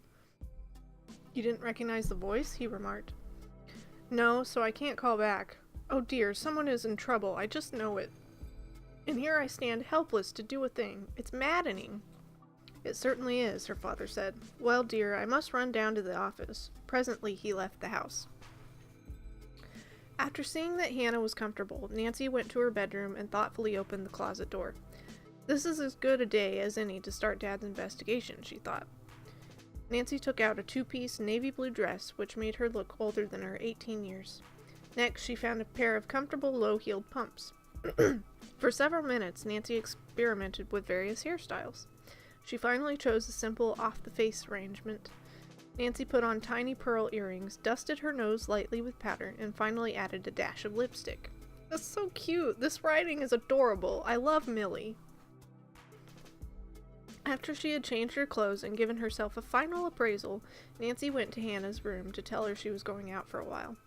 You didn't recognize the voice? He remarked. No, so I can't call back. Oh dear, someone is in trouble. I just know it. And here I stand helpless to do a thing. It's maddening. It certainly is, her father said. Well, dear, I must run down to the office. Presently he left the house. After seeing that Hannah was comfortable, Nancy went to her bedroom and thoughtfully opened the closet door. This is as good a day as any to start Dad's investigation, she thought. Nancy took out a two-piece navy blue dress, which made her look older than her 18 years. Next, she found a pair of comfortable low-heeled pumps. For several minutes, Nancy experimented with various hairstyles. She finally chose a simple off-the-face arrangement. Nancy put on tiny pearl earrings, dusted her nose lightly with powder, and finally added a dash of lipstick. That's so cute! This writing is adorable! I love Millie! After she had changed her clothes and given herself a final appraisal, Nancy went to Hannah's room to tell her she was going out for a while.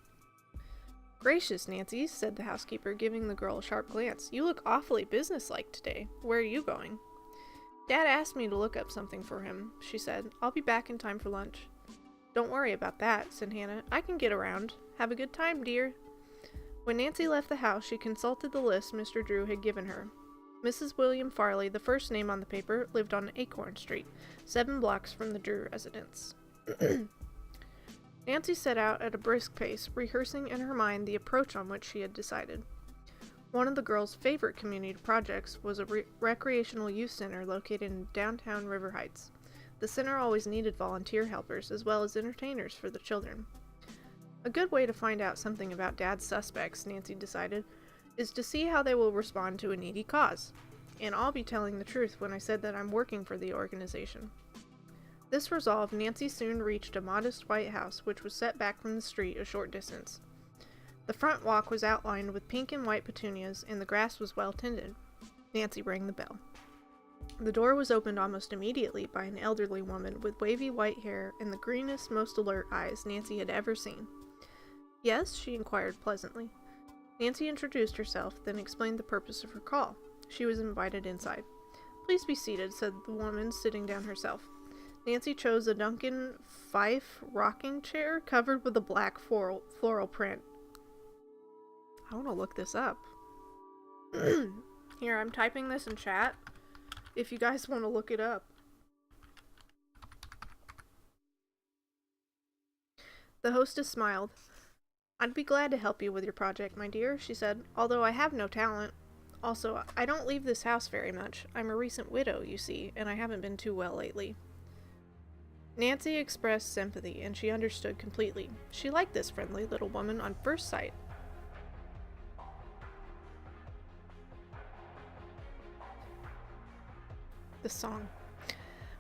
Gracious, Nancy, said the housekeeper, giving the girl a sharp glance. You look awfully businesslike today. Where are you going? Dad asked me to look up something for him, she said. I'll be back in time for lunch. Don't worry about that, said Hannah. I can get around. Have a good time, dear. When Nancy left the house, she consulted the list Mr. Drew had given her. Mrs. William Farley, the first name on the paper, lived on Acorn Street, 7 blocks from the Drew residence. Nancy set out at a brisk pace, rehearsing in her mind the approach on which she had decided. One of the girls' favorite community projects was a recreational youth center located in downtown River Heights. The center always needed volunteer helpers as well as entertainers for the children. A good way to find out something about Dad's suspects, Nancy decided, is to see how they will respond to a needy cause. And I'll be telling the truth when I said that I'm working for the organization. This resolved, Nancy soon reached a modest white house which was set back from the street a short distance. The front walk was outlined with pink and white petunias, and the grass was well tended. Nancy rang the bell. The door was opened almost immediately by an elderly woman with wavy white hair and the greenest, most alert eyes Nancy had ever seen. Yes? She inquired pleasantly. Nancy introduced herself, then explained the purpose of her call. She was invited inside. Please be seated, said the woman, sitting down herself. Nancy chose a Duncan Fife rocking chair covered with a black floral print. I want to look this up. Here, I'm typing this in chat if you guys want to look it up. The hostess smiled. I'd be glad to help you with your project, my dear, she said, although I have no talent. Also, I don't leave this house very much. I'm a recent widow, you see, and I haven't been too well lately. Nancy expressed sympathy, and she understood completely. She liked this friendly little woman on first sight. The song.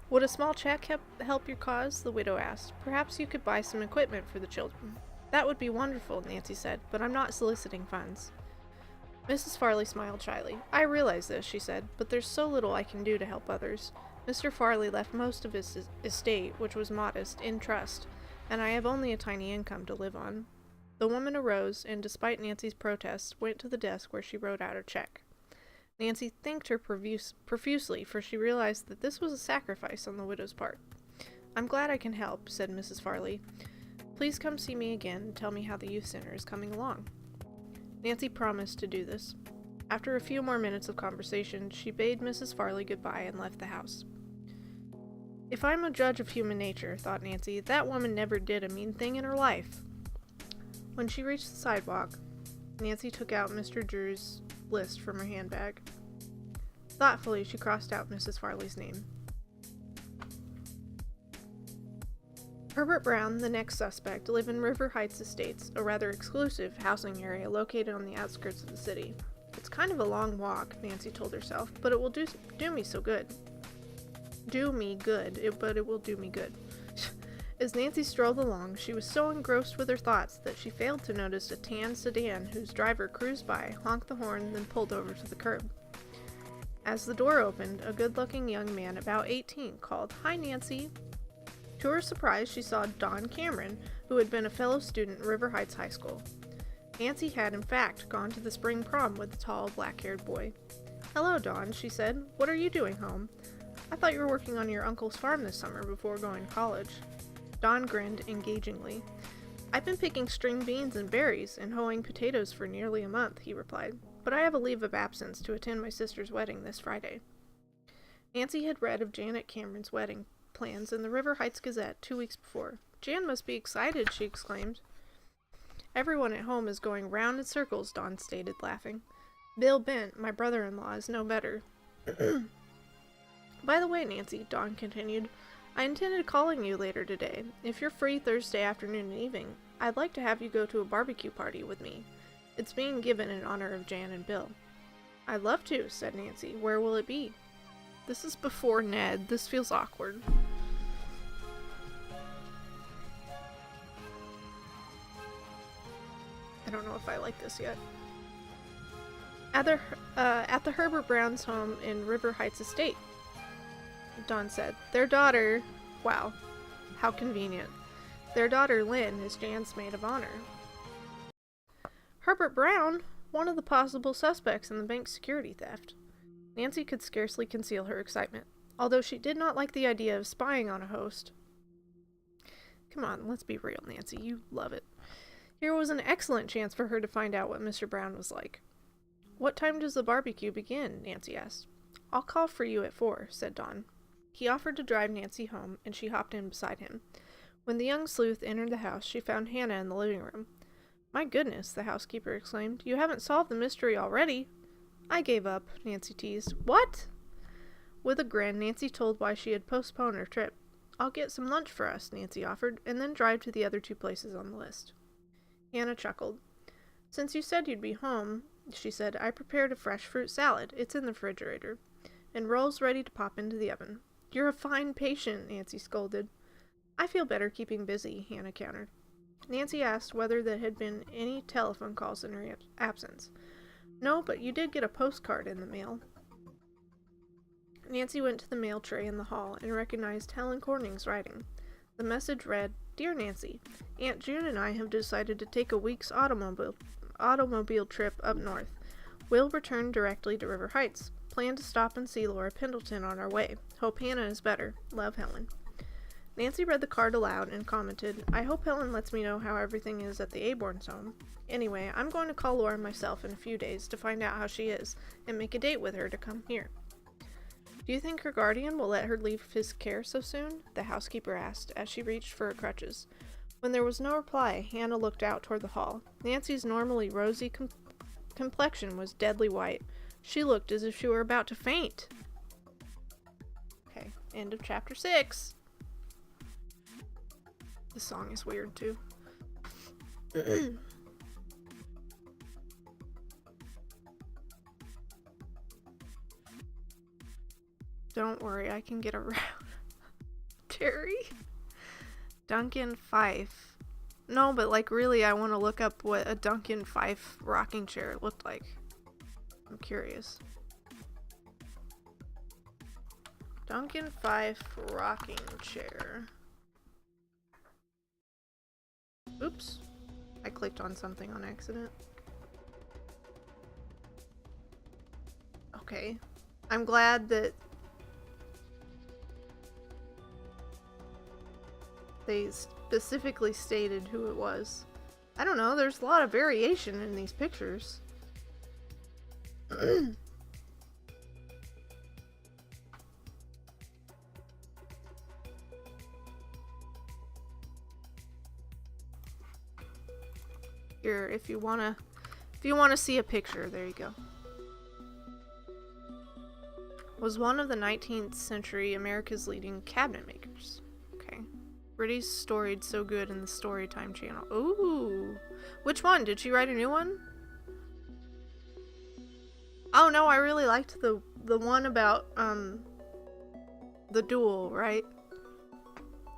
Would a small check help your cause? The widow asked. Perhaps you could buy some equipment for the children. That would be wonderful, Nancy said, but I'm not soliciting funds. Mrs. Farley smiled shyly. I realize this, she said, but there's so little I can do to help others. Mr. Farley left most of his estate, which was modest, in trust, and I have only a tiny income to live on. The woman arose, and despite Nancy's protests, went to the desk where she wrote out a check. Nancy thanked her profusely, for she realized that this was a sacrifice on the widow's part. I'm glad I can help, said Mrs. Farley. Please come see me again and tell me how the youth center is coming along. Nancy promised to do this. After a few more minutes of conversation, she bade Mrs. Farley goodbye and left the house. If I'm a judge of human nature, thought Nancy, that woman never did a mean thing in her life. When she reached the sidewalk, Nancy took out Mr. Drew's list from her handbag. Thoughtfully, she crossed out Mrs. Farley's name. Herbert Brown, the next suspect, lived in River Heights Estates, a rather exclusive housing area located on the outskirts of the city. It's kind of a long walk, Nancy told herself, but it will do me so good. But it will do me good. As Nancy strolled along, she was so engrossed with her thoughts that she failed to notice a tan sedan whose driver cruised by, honked the horn, then pulled over to the curb. As the door opened, a good-looking young man about 18 called, "Hi, Nancy." To her surprise, she saw Don Cameron, who had been a fellow student at River Heights High School. Nancy had, in fact, gone to the spring prom with the tall, black-haired boy. "Hello, Don," she said. "What are you doing home? I thought you were working on your uncle's farm this summer before going to college." Don grinned engagingly. "I've been picking string beans and berries and hoeing potatoes for nearly a month," he replied, "but I have a leave of absence to attend my sister's wedding this Friday." Nancy had read of Janet Cameron's wedding plans in the River Heights Gazette 2 weeks before. "Jan must be excited," she exclaimed. "Everyone at home is going round in circles," Dawn stated, laughing. "Bill Bent, my brother-in-law, is no better." "By the way, Nancy," Dawn continued, "I intended calling you later today. If you're free Thursday afternoon and evening, I'd like to have you go to a barbecue party with me. It's being given in honor of Jan and Bill." "I'd love to," said Nancy. "Where will it be?" This is before Ned. This feels awkward. I don't know if I like this yet. At the Herbert Brown's home in River Heights Estate, Dawn said. "Their daughter..." Wow, how convenient. "Their daughter, Lynn, is Jan's maid of honor." Herbert Brown? One of the possible suspects in the bank's security theft. Nancy could scarcely conceal her excitement, although she did not like the idea of spying on a host. Come on, let's be real, Nancy. You love it. Here was an excellent chance for her to find out what Mr. Brown was like. "What time does the barbecue begin?" Nancy asked. "I'll call for you at 4, said Dawn. He offered to drive Nancy home, and she hopped in beside him. When the young sleuth entered the house, she found Hannah in the living room. "My goodness," the housekeeper exclaimed. "You haven't solved the mystery already?" "I gave up," Nancy teased. "What?" With a grin, Nancy told why she had postponed her trip. "I'll get some lunch for us," Nancy offered, "and then drive to the other 2 places on the list." Hannah chuckled. "Since you said you'd be home," she said, "I prepared a fresh fruit salad. It's in the refrigerator. And rolls ready to pop into the oven." "You're a fine patient," Nancy scolded. "I feel better keeping busy," Hannah countered. Nancy asked whether there had been any telephone calls in her absence. "No, but you did get a postcard in the mail." Nancy went to the mail tray in the hall and recognized Helen Corning's writing. The message read, "Dear Nancy, Aunt June and I have decided to take a week's automobile trip up north. We'll return directly to River Heights. Plan to stop and see Laura Pendleton on our way. Hope Hannah is better. Love, Helen." Nancy read the card aloud and commented, "I hope Helen lets me know how everything is at the Aborns' home. Anyway, I'm going to call Laura myself in a few days to find out how she is and make a date with her to come here." "Do you think her guardian will let her leave his care so soon?" the housekeeper asked as she reached for her crutches. When there was no reply, Hannah looked out toward the hall. Nancy's normally rosy complexion was deadly white. She looked as if she were about to faint. Okay, end of chapter 6. This song is weird too. Don't worry, I can get around. Terry? Duncan Fife. No, but like really, I want to look up what a Duncan Fife rocking chair looked like. I'm curious. Duncan Fife rocking chair. Oops. I clicked on something on accident. Okay. I'm glad that they specifically stated who it was. I don't know, there's a lot of variation in these pictures. Here, if you wanna see a picture, there you go. Was one of the 19th century America's leading cabinet makers. Okay. Brittany's storied so good in the Storytime channel. Ooh. Which one? Did she write a new one? Oh no, I really liked the one about the duel, right?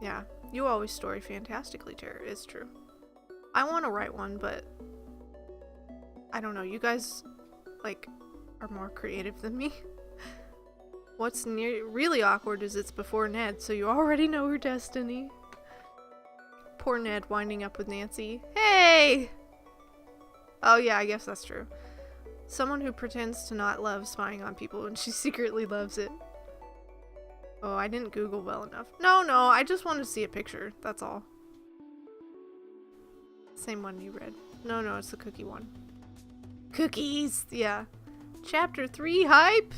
Yeah, You always story fantastically, Tara. It's true. I want to write one, but I don't know. You guys, like, are more creative than me. What's really awkward is it's before Ned, so you already know her destiny. Poor Ned winding up with Nancy. Hey! Oh yeah, I guess that's true. Someone who pretends to not love spying on people when she secretly loves it. Oh, I didn't Google well enough. No, I just wanted to see a picture. That's all. Same one you read. No, it's the cookie one. Cookies! Yeah. Chapter 3 hype?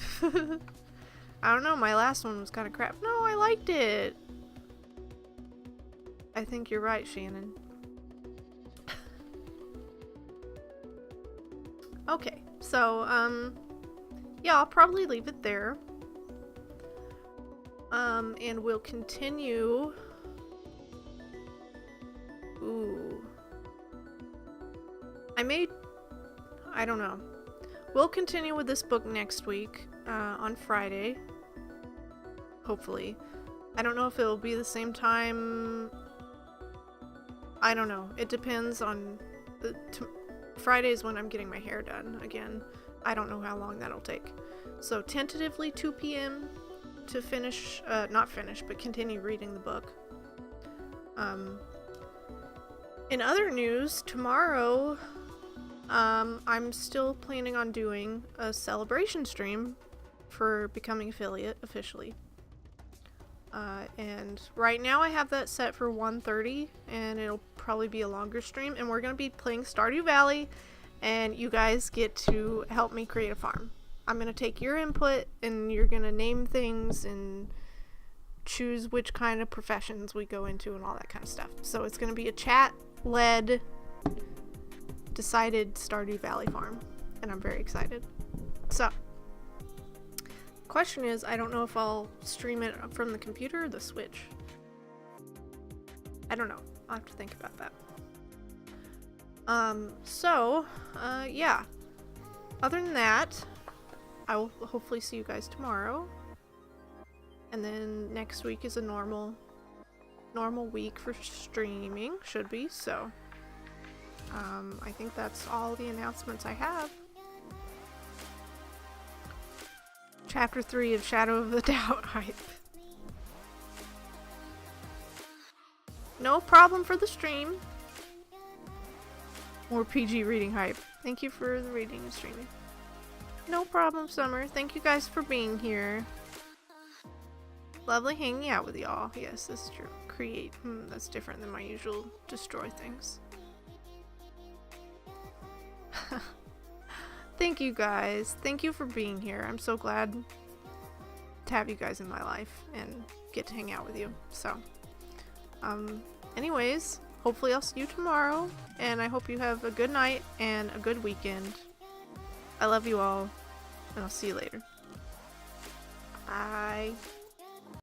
I don't know, my last one was kind of crap. No, I liked it. I think you're right, Shannon. Okay, so, yeah, I'll probably leave it there. And we'll continue. Ooh. I don't know. We'll continue with this book next week, on Friday. Hopefully. I don't know if it'll be the same time. I don't know. It depends on Friday is when I'm getting my hair done again. I don't know how long that'll take. So tentatively 2 p.m. to finish, not finish, but continue reading the book. In other news, tomorrow, I'm still planning on doing a celebration stream for becoming affiliate officially. And right now I have that set for 1:30, and it'll probably be a longer stream, and we're going to be playing Stardew Valley, and you guys get to help me create a farm. I'm going to take your input, and you're going to name things and choose which kind of professions we go into and all that kind of stuff. So it's going to be a chat-led, decided Stardew Valley farm, and I'm very excited. So, question is, I don't know if I'll stream it from the computer or the Switch. I don't know. I'll have to think about that. Yeah. Other than that, I will hopefully see you guys tomorrow. And then next week is a normal week for streaming, should be, so. I think that's all the announcements I have. Chapter 3 of Shadow of the Doubt hype. No problem for the stream. More PG reading hype. Thank you for the reading and streaming. No problem, Summer. Thank you guys for being here. Lovely hanging out with y'all. Yes, that's true. Create. That's different than my usual destroy things. Thank you guys. Thank you for being here. I'm so glad to have you guys in my life and get to hang out with you. So, anyways, hopefully I'll see you tomorrow, and I hope you have a good night and a good weekend. I love you all, and I'll see you later. Bye.